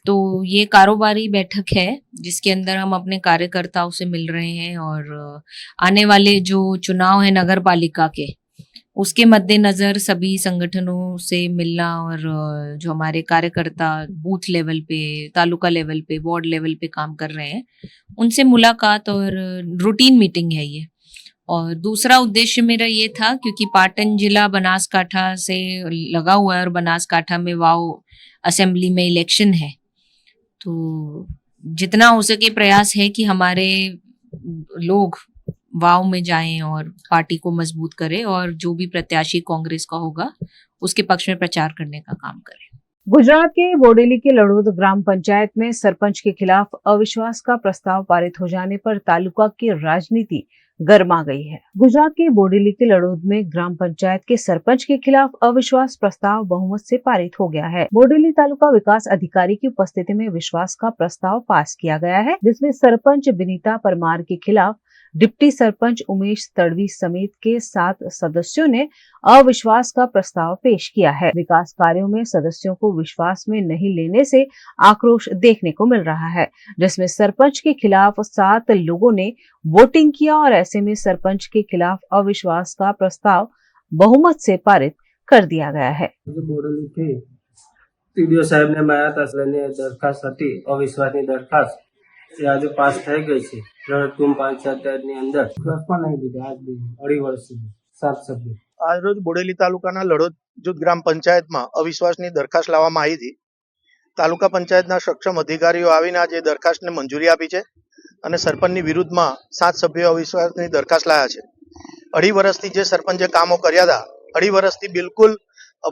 तो ये कारोबारी बैठक है जिसके अंदर हम अपने कार्यकर्ताओं से मिल रहे हैं और आने वाले जो चुनाव है नगर पालिका के उसके मद्देनजर सभी संगठनों से मिलना और जो हमारे कार्यकर्ता बूथ लेवल पे, तालुका लेवल पे, वार्ड लेवल पे काम कर रहे हैं उनसे मुलाकात और रूटीन मीटिंग है ये। और दूसरा उद्देश्य मेरा ये था क्योंकि पाटन जिला बनासकांठा से लगा हुआ है और बनासकांठा में वाव असेंबली में इलेक्शन है, तो जितना हो सके प्रयास है कि हमारे लोग वाव में जाएं और पार्टी को मजबूत करें और जो भी प्रत्याशी कांग्रेस का होगा उसके पक्ष में प्रचार करने का काम करें। गुजरात के बोडेली के लड़ोद ग्राम पंचायत में सरपंच के खिलाफ अविश्वास का प्रस्ताव पारित हो जाने पर तालुका की राजनीति गर्मा गई है। गुजरात के बोडेली के लड़ोद में ग्राम पंचायत के सरपंच के खिलाफ अविश्वास प्रस्ताव बहुमत से पारित हो गया है। बोडेली तालुका विकास अधिकारी की उपस्थिति में विश्वास का प्रस्ताव पास किया गया है, जिसमें सरपंच विनीता परमार के खिलाफ डिप्टी सरपंच उमेश तड़वी समेत के 7 सदस्यों ने अविश्वास का प्रस्ताव पेश किया है। विकास कार्यों में सदस्यों को विश्वास में नहीं लेने से आक्रोश देखने को मिल रहा है, जिसमें सरपंच के खिलाफ 7 लोगों ने वोटिंग किया और ऐसे में सरपंच के खिलाफ अविश्वास का प्रस्ताव बहुमत से पारित कर दिया गया है। टीडीओ साहेब ने माया तसलेने दरखास्त હતી અવિશ્વાસની દરખાસ્ત એ આજે પાસ થઈ ગઈ છે। રણતુમ પંચાયતની અંદર પ્રશ્ન નહીં દીધા આજ દી 2.5 વર્ષ સુધી 7 સભ્યો। આજરોજ બોડેલી તાલુકાના લડોદ જૂથ ગ્રામ પંચાયતમાં અવિશ્વાસની દરખાસ્ત લાવવામાં આવી હતી। તાલુકા પંચાયતના સક્ષમ અધિકારીઓ આવીને આજે દરખાસ્તને મંજૂરી આપી છે અને સરપંચની વિરુદ્ધમાં 7 સભ્યો અવિશ્વાસની દરખાસ્ત લાયા છે। 2.5 વર્ષથી જે સરપંચે કામો કર્યા હતા, 2.5 વર્ષથી બિલકુલ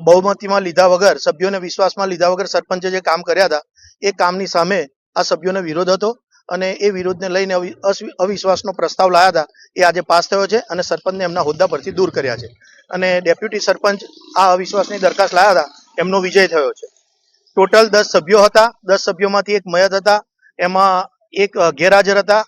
બહુમતીમાં લીધા વગર, સભ્યોને વિશ્વાસમાં લીધા વગર સરપંચે જે કામ કર્યા હતા એ કામની સામે આ સભ્યોને વિરોધ હતો અને એ વિરોધને લઈને અવિશ્વાસનો પ્રસ્તાવ લાયા હતા એ આજે પાસ થયો છે અને સરપંચને એમના હોદ્દા પરથી દૂર કર્યા છે અને ડેપ્યુટી સરપંચ આ અવિશ્વાસની દરખાસ્ત લાયા હતા એમનો વિજય થયો છે। ટોટલ 10 સભ્યો હતા, 10 સભ્યોમાંથી એક મયત હતા, એમાં એક ગેરહાજર હતા।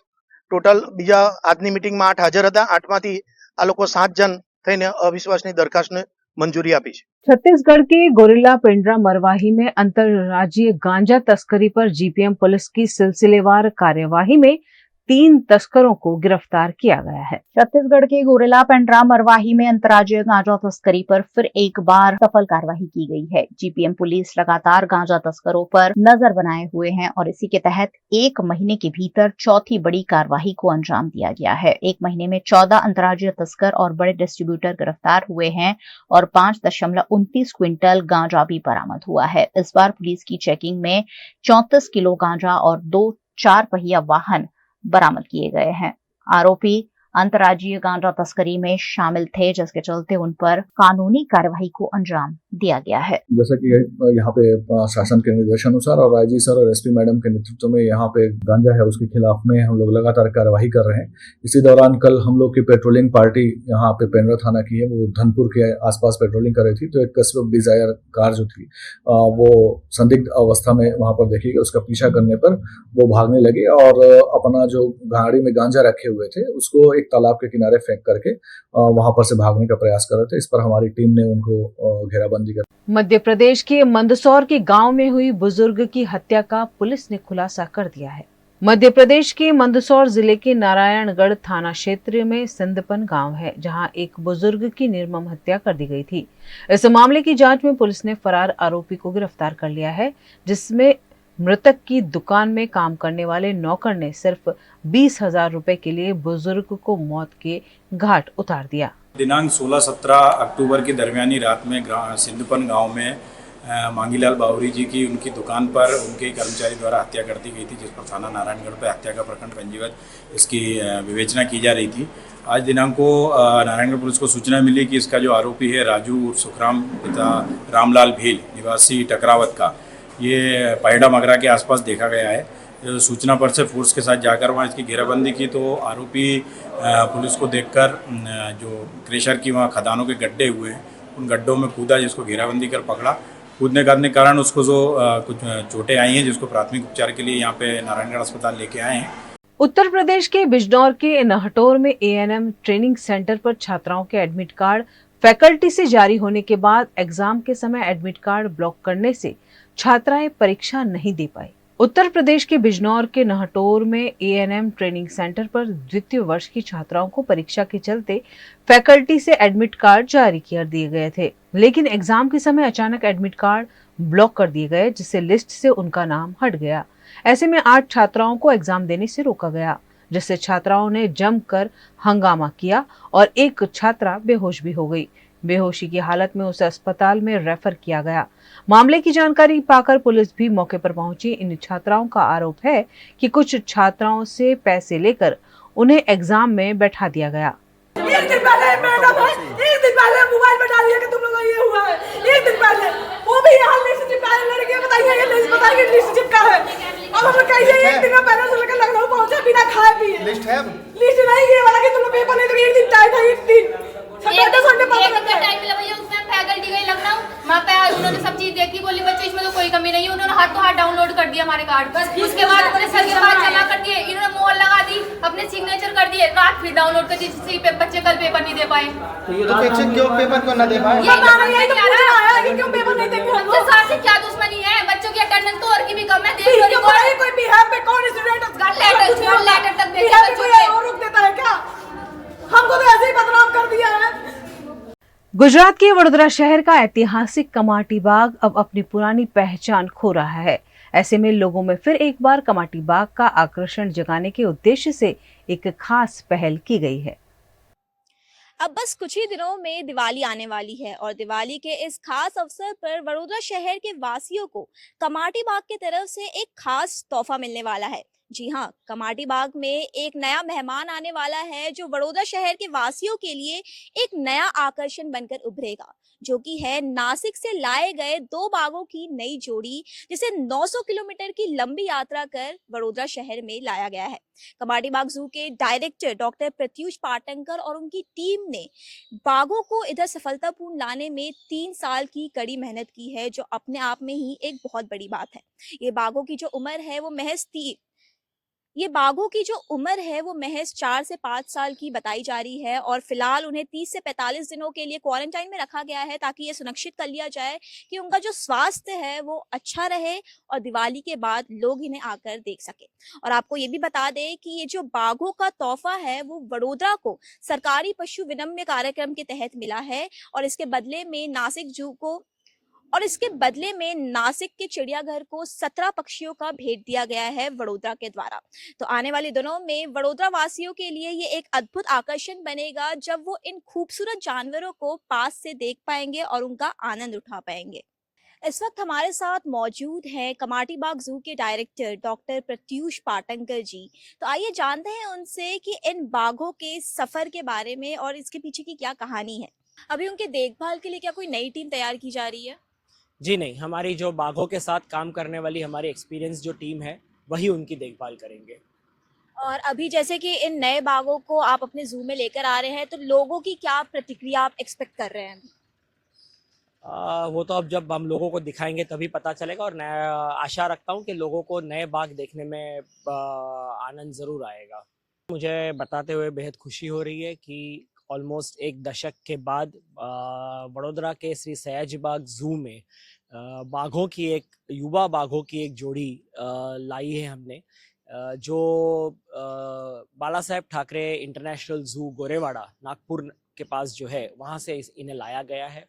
ટોટલ બીજા આજની મીટિંગમાં 8 હાજર હતા, 8માંથી આ લોકો 7 જણ થઈને અવિશ્વાસની દરખાસ્તને मंजूरी आपी है। छत्तीसगढ़ के गोरिल्ला पेंड्रा मरवाही में अंतरराज्यीय गांजा तस्करी पर जीपीएम पुलिस की सिलसिलेवार कार्यवाही में 3 तस्करों को गिरफ्तार किया गया है। छत्तीसगढ़ के गोरेला पेंड्रा मरवाही में अंतर्राज्यीय गांजा तस्करी पर फिर एक बार सफल कार्रवाई की गई है। जीपीएम पुलिस लगातार गांजा तस्करों पर नजर बनाए हुए हैं और इसी के तहत 1 महीने के भीतर चौथी बड़ी कार्रवाई को अंजाम दिया गया है। 1 महीने में 14 अंतर्राज्यीय तस्कर और बड़े डिस्ट्रीब्यूटर गिरफ्तार हुए हैं और 5.29 क्विंटल गांजा भी बरामद हुआ है। इस बार पुलिस की चेकिंग में 34 किलो गांजा और 2 4 पहिया वाहन बरामद किए गए हैं। आरोपी अंतर्राज्यीय गांजा तस्करी में शामिल थे, जिसके चलते उन पर कानूनी कार्यवाही को अंजाम दिया गया है। जैसा कि यहाँ पे शासन के निर्देशानुसार और आईजी सर और एसपी मैडम के नेतृत्व में यहाँ पे गांजा है उसके खिलाफ में हम लोग लगातार कार्यवाही कर रहे हैं। इसी दौरान कल हम लोग की पेट्रोलिंग पार्टी यहाँ पे पेंड्रा थाना की है, वो धनपुर के आसपास पेट्रोलिंग कर रही थी, तो एक स्विफ्ट डिजायर कार जो थी वो संदिग्ध अवस्था में वहां पर देखी गई। उसका पीछा करने पर वो भागने लगी और अपना जो गाड़ी में गांजा रखे हुए थे उसको एक तालाब के किनारे फेंक करके वहां पर से भागने का प्रयास कर रहे थे। इस पर हमारी टीम ने उनको घेराबंदी कर। मध्य प्रदेश के मंदसौर के गांव में हुई बुजुर्ग की हत्या का पुलिस ने खुलासा कर दिया है। मध्य प्रदेश के मंदसौर जिले के नारायणगढ़ थाना क्षेत्र में सिंधपन गांव है, जहां एक बुजुर्ग की निर्मम हत्या कर दी गई थी। इस मामले की जांच में पुलिस ने फरार आरोपी को गिरफ्तार कर लिया है, जिसमें मृतक की दुकान में काम करने वाले नौकर ने सिर्फ 20,000 रुपए के लिए बुजुर्ग को मौत के घाट उतार दिया। दिनांक 16-17 अक्टूबर की दरमियानी रात में सिंधपन गांव में मांगीलाल बावरी जी की उनकी दुकान पर उनके कर्मचारी द्वारा हत्या कर दी गई थी, जिस पर थाना नारायणगढ़ पर हत्या का प्रकरण पंजीबद्ध इसकी विवेचना की जा रही थी। आज दिनांक को नारायणगढ़ पुलिस को सूचना मिली कि इसका जो आरोपी है राजू उर्फ सुखराम पिता रामलाल भील निवासी टकरावत का, ये पायडा मगरा के आसपास देखा गया है। सूचना पर से फोर्स के साथ जाकर वहाँ इसकी घेराबंदी की तो आरोपी पुलिस को देखकर जो क्रेशर की वहाँ खदानों के गड्ढे हुए हैं उन गड्ढों में कूदा, जिसको घेराबंदी कर पकड़ा। कूदने के कारण उसको जो कुछ चोटें आई हैं, जिसको प्राथमिक उपचार के लिए यहाँ पे नारायणगढ़ अस्पताल लेके आए हैं। उत्तर प्रदेश के बिजनौर के नहटौर में ANM ट्रेनिंग सेंटर पर छात्राओं के एडमिट कार्ड फैकल्टी से जारी होने के बाद एग्जाम के समय एडमिट कार्ड ब्लॉक करने से छात्राएं परीक्षा नहीं दे पाई। उत्तर प्रदेश के बिजनौर के नहटौर में ANM ट्रेनिंग सेंटर पर द्वितीय वर्ष की छात्राओं को परीक्षा के चलते फैकल्टी से एडमिट कार्ड जारी कर दिए गए थे, लेकिन एग्जाम के समय अचानक एडमिट कार्ड ब्लॉक कर दिए गए, जिससे लिस्ट से उनका नाम हट गया। ऐसे में 8 छात्राओं को एग्जाम देने से रोका गया, जिससे छात्राओं ने जमकर हंगामा किया और एक छात्रा बेहोश भी हो गई। बेहोशी की हालत में उसे अस्पताल में रेफर किया गया। मामले की जानकारी पाकर पुलिस भी मौके पर पहुंची। इन छात्राओं का आरोप है कि कुछ छात्राओं से पैसे लेकर उन्हें एग्जाम में बैठा दिया गया। एक दिन पहले मोबाइल में डाल दिया कि तुम लोग ये हुआ है। एक दिन पहले वो भी यहाँ लिस्ट चिपका है, लड़कियां बताइए ये लिस्ट चिपका है। अब हम कहिए एक दिन पहले से लेकर लखनऊ पहुंचे बिना खाए पिए। लिस्ट है, लिस्ट नहीं ये वाला कि तुम लोग पेपर नहीं दोगे। एक दिन टाइम था, एक दिन फैकल्टी गई लखनऊ, वहाँ पे उन्होंने सब चीज देखी, बोली बच्चे इसमें तो कोई कमी नहीं है। उन्होंने हाथ तो हाथ डाउनलोड कर दिया हमारे कार्ड पर, उसके बाद उन्होंने सर के पास जमा कर दिए, इन्होंने मोहर लगा दी, अपने सिग्नेचर कर दिए, रात फिर डाउनलोड कर दी, जिससे बच्चे कल पेपर नहीं दे पाए। तो क्यों पेपर को न दे पाए? क्यों पेपर नहीं देंगे? सर से क्या दुश्मनी है? बच्चों की अटेंडेंस तो और की भी कम है। कोई बिहार पे कौन स्टूडेंट लेटर तक देता है क्या? हमको तो ऐसे ही बदनाम कर दिया है। गुजरात के वडोदरा शहर का ऐतिहासिक कमाटी बाग अब अपनी पुरानी पहचान खो रहा है। ऐसे में लोगों में फिर एक बार कमाटी बाग का आकर्षण जगाने के उद्देश्य से एक खास पहल की गई है। अब बस कुछ ही दिनों में दिवाली आने वाली है और दिवाली के इस खास अवसर पर वडोदरा शहर के वासियों को कमाटी बाग की तरफ से एक खास तोहफा मिलने वाला है। जी हाँ, कमाटी बाग में एक नया मेहमान आने वाला है जो वडोदरा शहर के वासियों के लिए एक नया आकर्षण बनकर उभरेगा, जो कि है नासिक से लाए गए 2 बाघों की नई जोड़ी, जिसे 900 किलोमीटर की लंबी यात्रा कर वडोदरा शहर में लाया गया है। कमाटी बाग जू के डायरेक्टर डॉक्टर प्रत्युष पाटंकर और उनकी टीम ने बाघों को इधर सफलतापूर्ण लाने में 3 साल की कड़ी मेहनत की है, जो अपने आप में ही एक बहुत बड़ी बात है। ये बाघों की जो उम्र है वो महज 4 से 5 साल की बताई जा रही है और फिलहाल उन्हें 30 से 45 दिनों के लिए क्वारंटाइन में रखा गया है, ताकि ये सुनिश्चित कर लिया जाए कि उनका जो स्वास्थ्य है वो अच्छा रहे और दिवाली के बाद लोग इन्हें आकर देख सके। और आपको ये भी बता दें कि ये जो बाघों का तोहफा है वो वडोदरा को सरकारी पशु विनिमय कार्यक्रम के तहत मिला है और इसके बदले में नासिक के चिड़ियाघर को 17 पक्षियों का भेंट दिया गया है वडोदरा के द्वारा। तो आने वाले दिनों में वडोदरा वासियों के लिए ये एक अद्भुत आकर्षण बनेगा, जब वो इन खूबसूरत जानवरों को पास से देख पाएंगे और उनका आनंद उठा पाएंगे। इस वक्त हमारे साथ मौजूद हैं कमाटी बाग जू के डायरेक्टर डॉक्टर प्रत्युष पाटंकर जी। तो आइए जानते हैं उनसे कि इन बाघों के सफर के बारे में और इसके पीछे की क्या कहानी है। अभी उनके देखभाल के लिए क्या कोई नई टीम तैयार की जा रही है? जी नहीं, हमारी जो बाघों के साथ काम करने वाली हमारी एक्सपीरियंस जो टीम है वही उनकी देखभाल करेंगे। और अभी जैसे कि इन नए बाघों को आप अपने जू में लेकर आ रहे हैं, तो लोगों की क्या प्रतिक्रिया आप एक्सपेक्ट कर रहे हैं? वो तो अब जब हम लोगों को दिखाएंगे तभी पता चलेगा और मैं आशा रखता हूँ कि लोगों को नए बाघ देखने में आनंद ज़रूर आएगा। मुझे बताते हुए बेहद खुशी हो रही है कि ऑलमोस्ट 1 दशक के बाद वडोदरा के श्री सयाजी बाग जू में युवा बाघों की एक जोड़ी लाई है हमने। जो बाला साहेब ठाकरे इंटरनेशनल जू गोरेवाड़ा नागपुर के पास जो है वहाँ से इन्हें लाया गया है।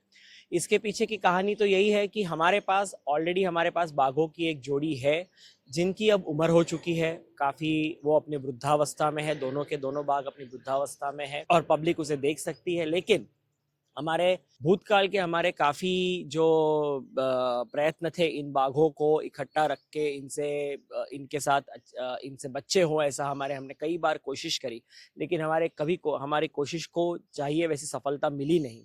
इसके पीछे की कहानी तो यही है कि हमारे पास ऑलरेडी हमारे पास बाघों की एक जोड़ी है जिनकी अब उम्र हो चुकी है काफ़ी, वो अपने वृद्धावस्था में है, दोनों के दोनों बाघ अपनी वृद्धावस्था में है और पब्लिक उसे देख सकती है। लेकिन हमारे भूतकाल के हमारे काफ़ी जो प्रयत्न थे इन बाघों को इकट्ठा रख के इनके साथ इनसे बच्चे हों, ऐसा हमने कई बार कोशिश करी, लेकिन हमारी कोशिश को चाहिए वैसी सफलता मिली नहीं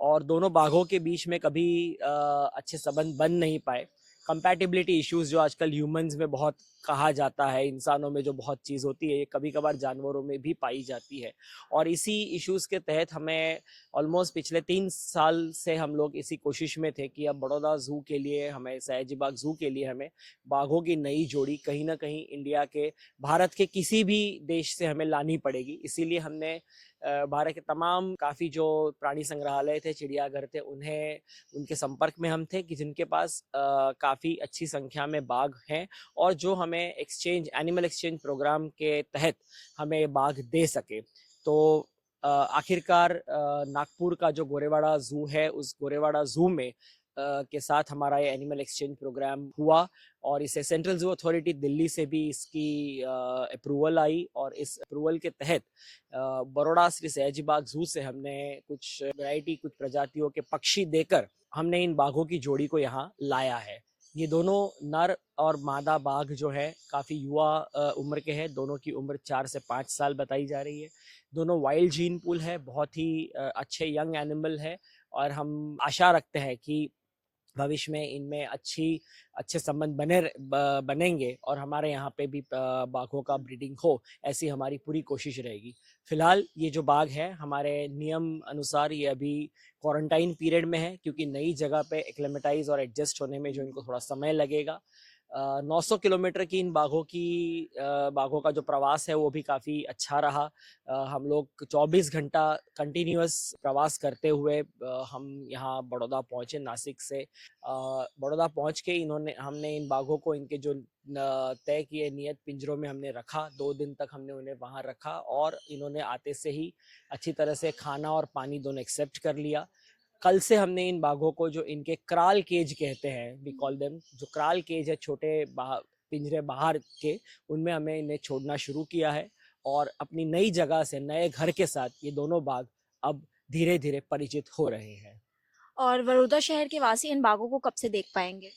और दोनों बाघों के बीच में कभी अच्छे संबंध बन नहीं पाए। कंपैटिबिलिटी इश्यूज जो आजकल ह्यूमंस में बहुत कहा जाता है, इंसानों में जो बहुत चीज़ होती है, ये कभी कभार जानवरों में भी पाई जाती है और इसी इश्यूज़ के तहत हमें ऑलमोस्ट पिछले 3 साल से हम लोग इसी कोशिश में थे कि अब बड़ौदा ज़ू के लिए हमें, सयाजी बाग ज़ू के लिए हमें बाघों की नई जोड़ी कहीं ना कहीं इंडिया के, भारत के किसी भी देश से हमें लानी पड़ेगी। इसीलिए हमने भारत के तमाम काफ़ी जो प्राणी संग्रहालय थे, चिड़ियाघर थे, उनके संपर्क में हम थे कि जिनके पास काफ़ी अच्छी संख्या में बाघ हैं और जो हमें एनिमल एक्सचेंज प्रोग्राम के तहत हमें बाघ दे सके। तो आखिरकार नागपुर का जो गोरेवाड़ा ज़ू है, उस गोरेवाड़ा ज़ू में के साथ हमारा ये एनिमल एक्सचेंज प्रोग्राम हुआ और इसे सेंट्रल ज़ू अथॉरिटी दिल्ली से भी इसकी अप्रूवल आई और इस अप्रूवल के तहत बड़ौदा श्री सयाजी बाग ज़ू से हमने कुछ प्रजातियों के पक्षी देकर हमने इन बाघों की जोड़ी को यहाँ लाया है। ये दोनों नर और मादा बाघ जो है काफ़ी युवा उम्र के हैं, दोनों की उम्र 4 से 5 साल बताई जा रही है। दोनों वाइल्ड जीन पूल है, बहुत ही अच्छे यंग एनिमल है और हम आशा रखते हैं कि भविष्य में इनमें अच्छे संबंध बनेंगे और हमारे यहाँ पे भी बाघों का ब्रीडिंग हो, ऐसी हमारी पूरी कोशिश रहेगी। फिलहाल ये जो बाघ है हमारे नियम अनुसार ये अभी क्वारंटाइन पीरियड में है क्योंकि नई जगह पे एक्लेमेटाइज और एडजस्ट होने में जो इनको थोड़ा समय लगेगा। 900 किलोमीटर की इन बाघों का जो प्रवास है वो भी काफ़ी अच्छा रहा। हम लोग 24 घंटा कंटिन्यूअस प्रवास करते हुए हम यहाँ बड़ौदा पहुँचे नासिक से। बड़ौदा पहुँच के हमने इन बाघों को इनके जो तय किए नियत पिंजरों में हमने रखा। 2 दिन तक हमने उन्हें वहाँ रखा और इन्होंने आते से ही अच्छी तरह से खाना और पानी दोनों एक्सेप्ट कर लिया। कल से हमने इन बाघों को, जो इनके क्राल केज कहते हैं, वी कॉल देम, जो क्राल केज है छोटे पिंजरे बाहर के, उनमें हमें इन्हें छोड़ना शुरू किया है और अपनी नई जगह से, नए घर के साथ ये दोनों बाघ अब धीरे धीरे परिचित हो रहे हैं। और बड़ौदा शहर के वासी इन बाघों को कब से देख पाएंगे?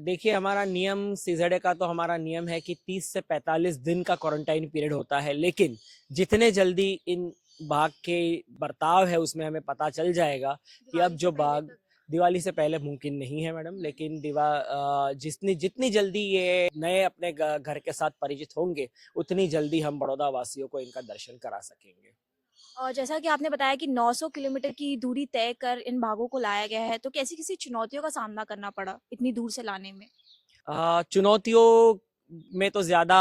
देखिए, हमारा नियम सीजेडे का तो हमारा नियम है कि 30 से 45 दिन का क्वारंटाइन पीरियड होता है, लेकिन जितने जल्दी इन बाघ के बर्ताव है उसमें हमें पता चल जाएगा कि अब जो बाघ, दिवाली से पहले मुमकिन नहीं है मैडम, लेकिन जितनी जल्दी ये नए अपने घर के साथ परिचित होंगे उतनी जल्दी हम बड़ौदा वासियों को इनका दर्शन करा सकेंगे। और जैसा कि आपने बताया कि 900 किलोमीटर की दूरी तय कर इन बाघों को लाया गया है, तो कैसी किसी चुनौतियों का सामना करना पड़ा इतनी दूर से लाने में? चुनौतियों में तो ज़्यादा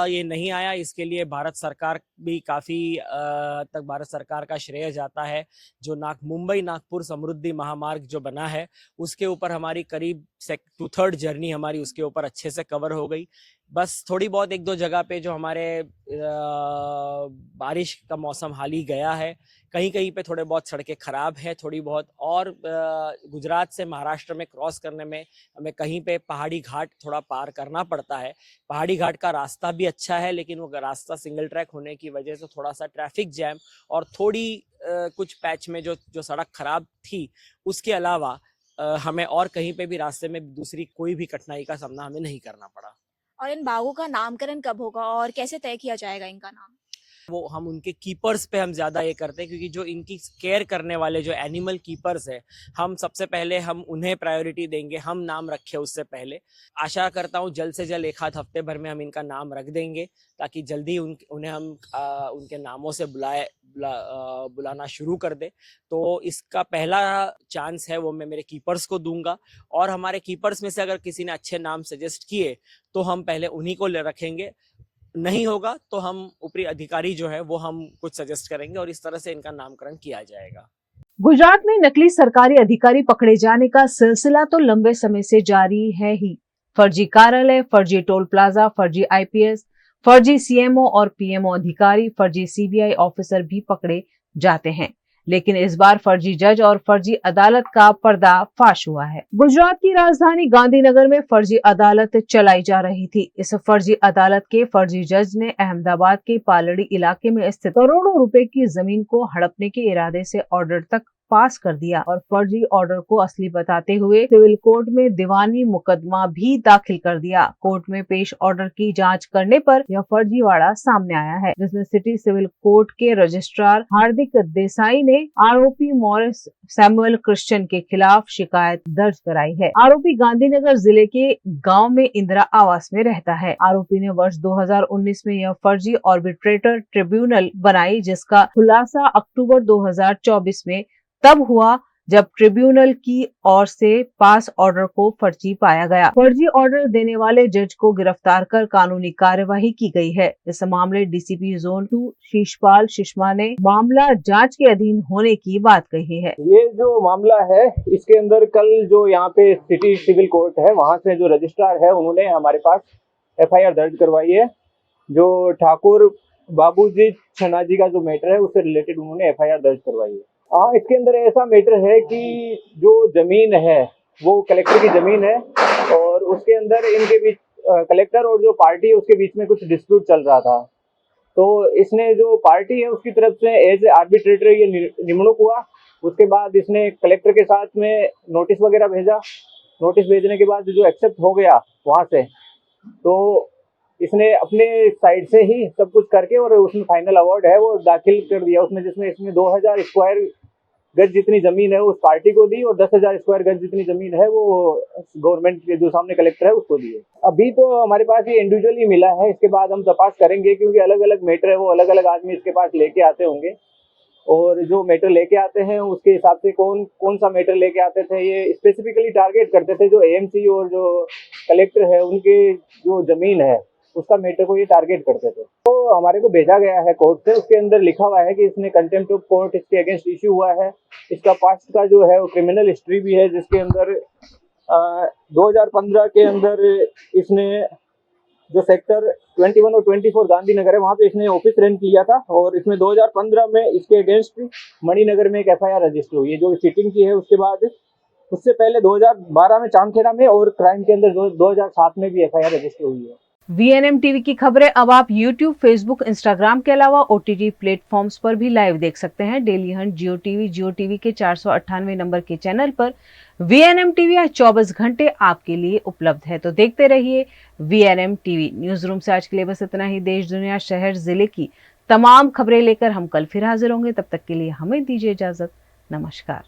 ये नहीं आया। इसके लिए भारत सरकार भी काफ़ी तक भारत सरकार का श्रेय जाता है। जो मुंबई नागपुर समृद्धि महामार्ग जो बना है उसके ऊपर हमारी करीब 2/3 जर्नी हमारी उसके ऊपर अच्छे से कवर हो गई। बस थोड़ी बहुत 1-2 जगह पे जो हमारे बारिश का मौसम हाल ही गया है, कहीं कहीं पे थोड़े बहुत सड़कें ख़राब हैं थोड़ी बहुत, और गुजरात से महाराष्ट्र में क्रॉस करने में हमें कहीं पे पहाड़ी घाट थोड़ा पार करना पड़ता है। पहाड़ी घाट का रास्ता भी अच्छा है, लेकिन वो रास्ता सिंगल ट्रैक होने की वजह से थोड़ा सा ट्रैफिक जैम और थोड़ी कुछ पैच में जो सड़क खराब थी, उसके अलावा हमें और कहीं पे भी रास्ते में दूसरी कोई भी कठिनाई का सामना हमें नहीं करना पड़ा। और इन बाघों का नामकरण कब होगा और कैसे तय किया जाएगा इनका नाम? वो हम उनके कीपर्स पे हम ज़्यादा ये करते हैं, क्योंकि जो इनकी केयर करने वाले जो एनिमल कीपर्स है, हम सबसे पहले हम उन्हें प्रायोरिटी देंगे, हम नाम रखें उससे पहले। आशा करता हूँ जल्द से जल्द 1 आध हफ्ते भर में हम इनका नाम रख देंगे, ताकि जल्दी उन्हें हम उनके नामों से बुलाना शुरू कर दे। तो इसका पहला चांस है वो मैं मेरे कीपर्स को दूंगा, और हमारे कीपर्स में से अगर किसी ने अच्छे नाम सजेस्ट किए तो हम पहले उन्हीं को रखेंगे, नहीं होगा तो हम ऊपरी अधिकारी जो है वो हम कुछ सजेस्ट करेंगे और इस तरह से इनका नामकरण किया जाएगा। गुजरात में नकली सरकारी अधिकारी पकड़े जाने का सिलसिला तो लंबे समय से जारी है ही। फर्जी कार्यालय, फर्जी टोल प्लाजा, फर्जी आईपीएस, फर्जी सीएमओ और पीएमओ अधिकारी, फर्जी सीबीआई ऑफिसर भी पकड़े जाते हैं। लेकिन इस बार फर्जी जज और फर्जी अदालत का पर्दाफाश हुआ है। गुजरात की राजधानी गांधीनगर में फर्जी अदालत चलाई जा रही थी। इस फर्जी अदालत के फर्जी जज ने अहमदाबाद के पालड़ी इलाके में स्थित करोड़ों रुपए की जमीन को हड़पने के इरादे से ऑर्डर तक पास कर दिया और फर्जी ऑर्डर को असली बताते हुए सिविल कोर्ट में दीवानी मुकदमा भी दाखिल कर दिया। कोर्ट में पेश ऑर्डर की जांच करने पर यह फर्जीवाड़ा सामने आया है, जिसमें सिटी सिविल कोर्ट के रजिस्ट्रार हार्दिक देसाई ने आरोपी मॉरिस सैमुअल क्रिश्चियन के खिलाफ शिकायत दर्ज कराई है। आरोपी गांधीनगर जिले के गांव में इंदिरा आवास में रहता है। आरोपी ने वर्ष 2019 में यह फर्जी आर्बिट्रेटर ट्रिब्यूनल बनाई, जिसका खुलासा अक्टूबर 2024 में तब हुआ जब ट्रिब्यूनल की ओर से पास ऑर्डर को फर्जी पाया गया। फर्जी ऑर्डर देने वाले जज को गिरफ्तार कर कानूनी कार्यवाही की गई है। इस मामले डीसीपी जोन 2 शीशपाल शिशमा ने मामला जांच के अधीन होने की बात कही है। ये जो मामला है, इसके अंदर कल जो यहाँ पे सिटी सिविल कोर्ट है, वहाँ से जो रजिस्ट्रार है उन्होंने हमारे पास एफआईआर दर्ज करवाई है। जो ठाकुर बाबूजी छनाजी का जो मैटर है उससे रिलेटेड उन्होंने एफआईआर दर्ज करवाई है। हाँ, इसके अंदर ऐसा मैटर है कि जो जमीन है वो कलेक्टर की जमीन है और उसके अंदर इनके बीच कलेक्टर और जो पार्टी है उसके बीच में कुछ डिस्प्यूट चल रहा था। तो इसने जो पार्टी है उसकी तरफ से एज आर्बिट्रेटर ये निमणूक हुआ। उसके बाद इसने कलेक्टर के साथ में नोटिस वगैरह भेजा। नोटिस भेजने के बाद जो एक्सेप्ट हो गया वहाँ से, तो इसने अपने साइड से ही सब कुछ करके और उसमें फाइनल अवार्ड है वो दाखिल कर दिया उसमें, जिसमें इसमें 2000 स्क्वायर गज जितनी जमीन है उस पार्टी को दी और 10,000 स्क्वायर गज जितनी जमीन है वो गवर्नमेंट के जो सामने कलेक्टर है उसको दी है। अभी तो हमारे पास ये इंडिविजुअली मिला है, इसके बाद हम तपास करेंगे क्योंकि अलग अलग मैटर है, वो अलग अलग आदमी इसके पास लेके आते होंगे और जो मैटर लेके आते हैं उसके हिसाब से कौन सा मैटर लेके आते थे ये स्पेसिफिकली टारगेट करते थे। जो एएमसी और जो कलेक्टर है उनके जो जमीन है उसका मैटर को ये टारगेट करते थे। तो हमारे को भेजा गया है कोर्ट से, उसके अंदर लिखा हुआ है कि इसने कंटेम्प्ट ऑफ कोर्ट इसके अगेंस्ट इश्यू हुआ है। इसका पास्ट का जो है वो क्रिमिनल हिस्ट्री भी है, जिसके अंदर 2015 के अंदर इसने जो सेक्टर 21 और 24 गांधीनगर है वहाँ पे इसने ऑफिस रेंट लिया था और इसमें 2015 में इसके अगेंस्ट मणिनगर में एक एफआईआर रजिस्टर हुई है जो चीटिंग की है। उसके बाद उससे पहले 2012 में चांदखेड़ा में और क्राइम के अंदर 2007 में भी एफआईआर रजिस्टर हुई है। VNM टीवी की खबरें अब आप YouTube, Facebook, Instagram के अलावा OTT प्लेटफॉर्म्स पर भी लाइव देख सकते हैं। डेली हंट, जियो टीवी के 498 नंबर के चैनल पर VNM टीवी 24 घंटे आपके लिए उपलब्ध है। तो देखते रहिए VNM टीवी। न्यूज रूम से आज के लिए बस इतना ही। देश, दुनिया, शहर, जिले की तमाम खबरें लेकर हम कल फिर हाजिर होंगे। तब तक के लिए हमें दीजिए इजाजत। नमस्कार।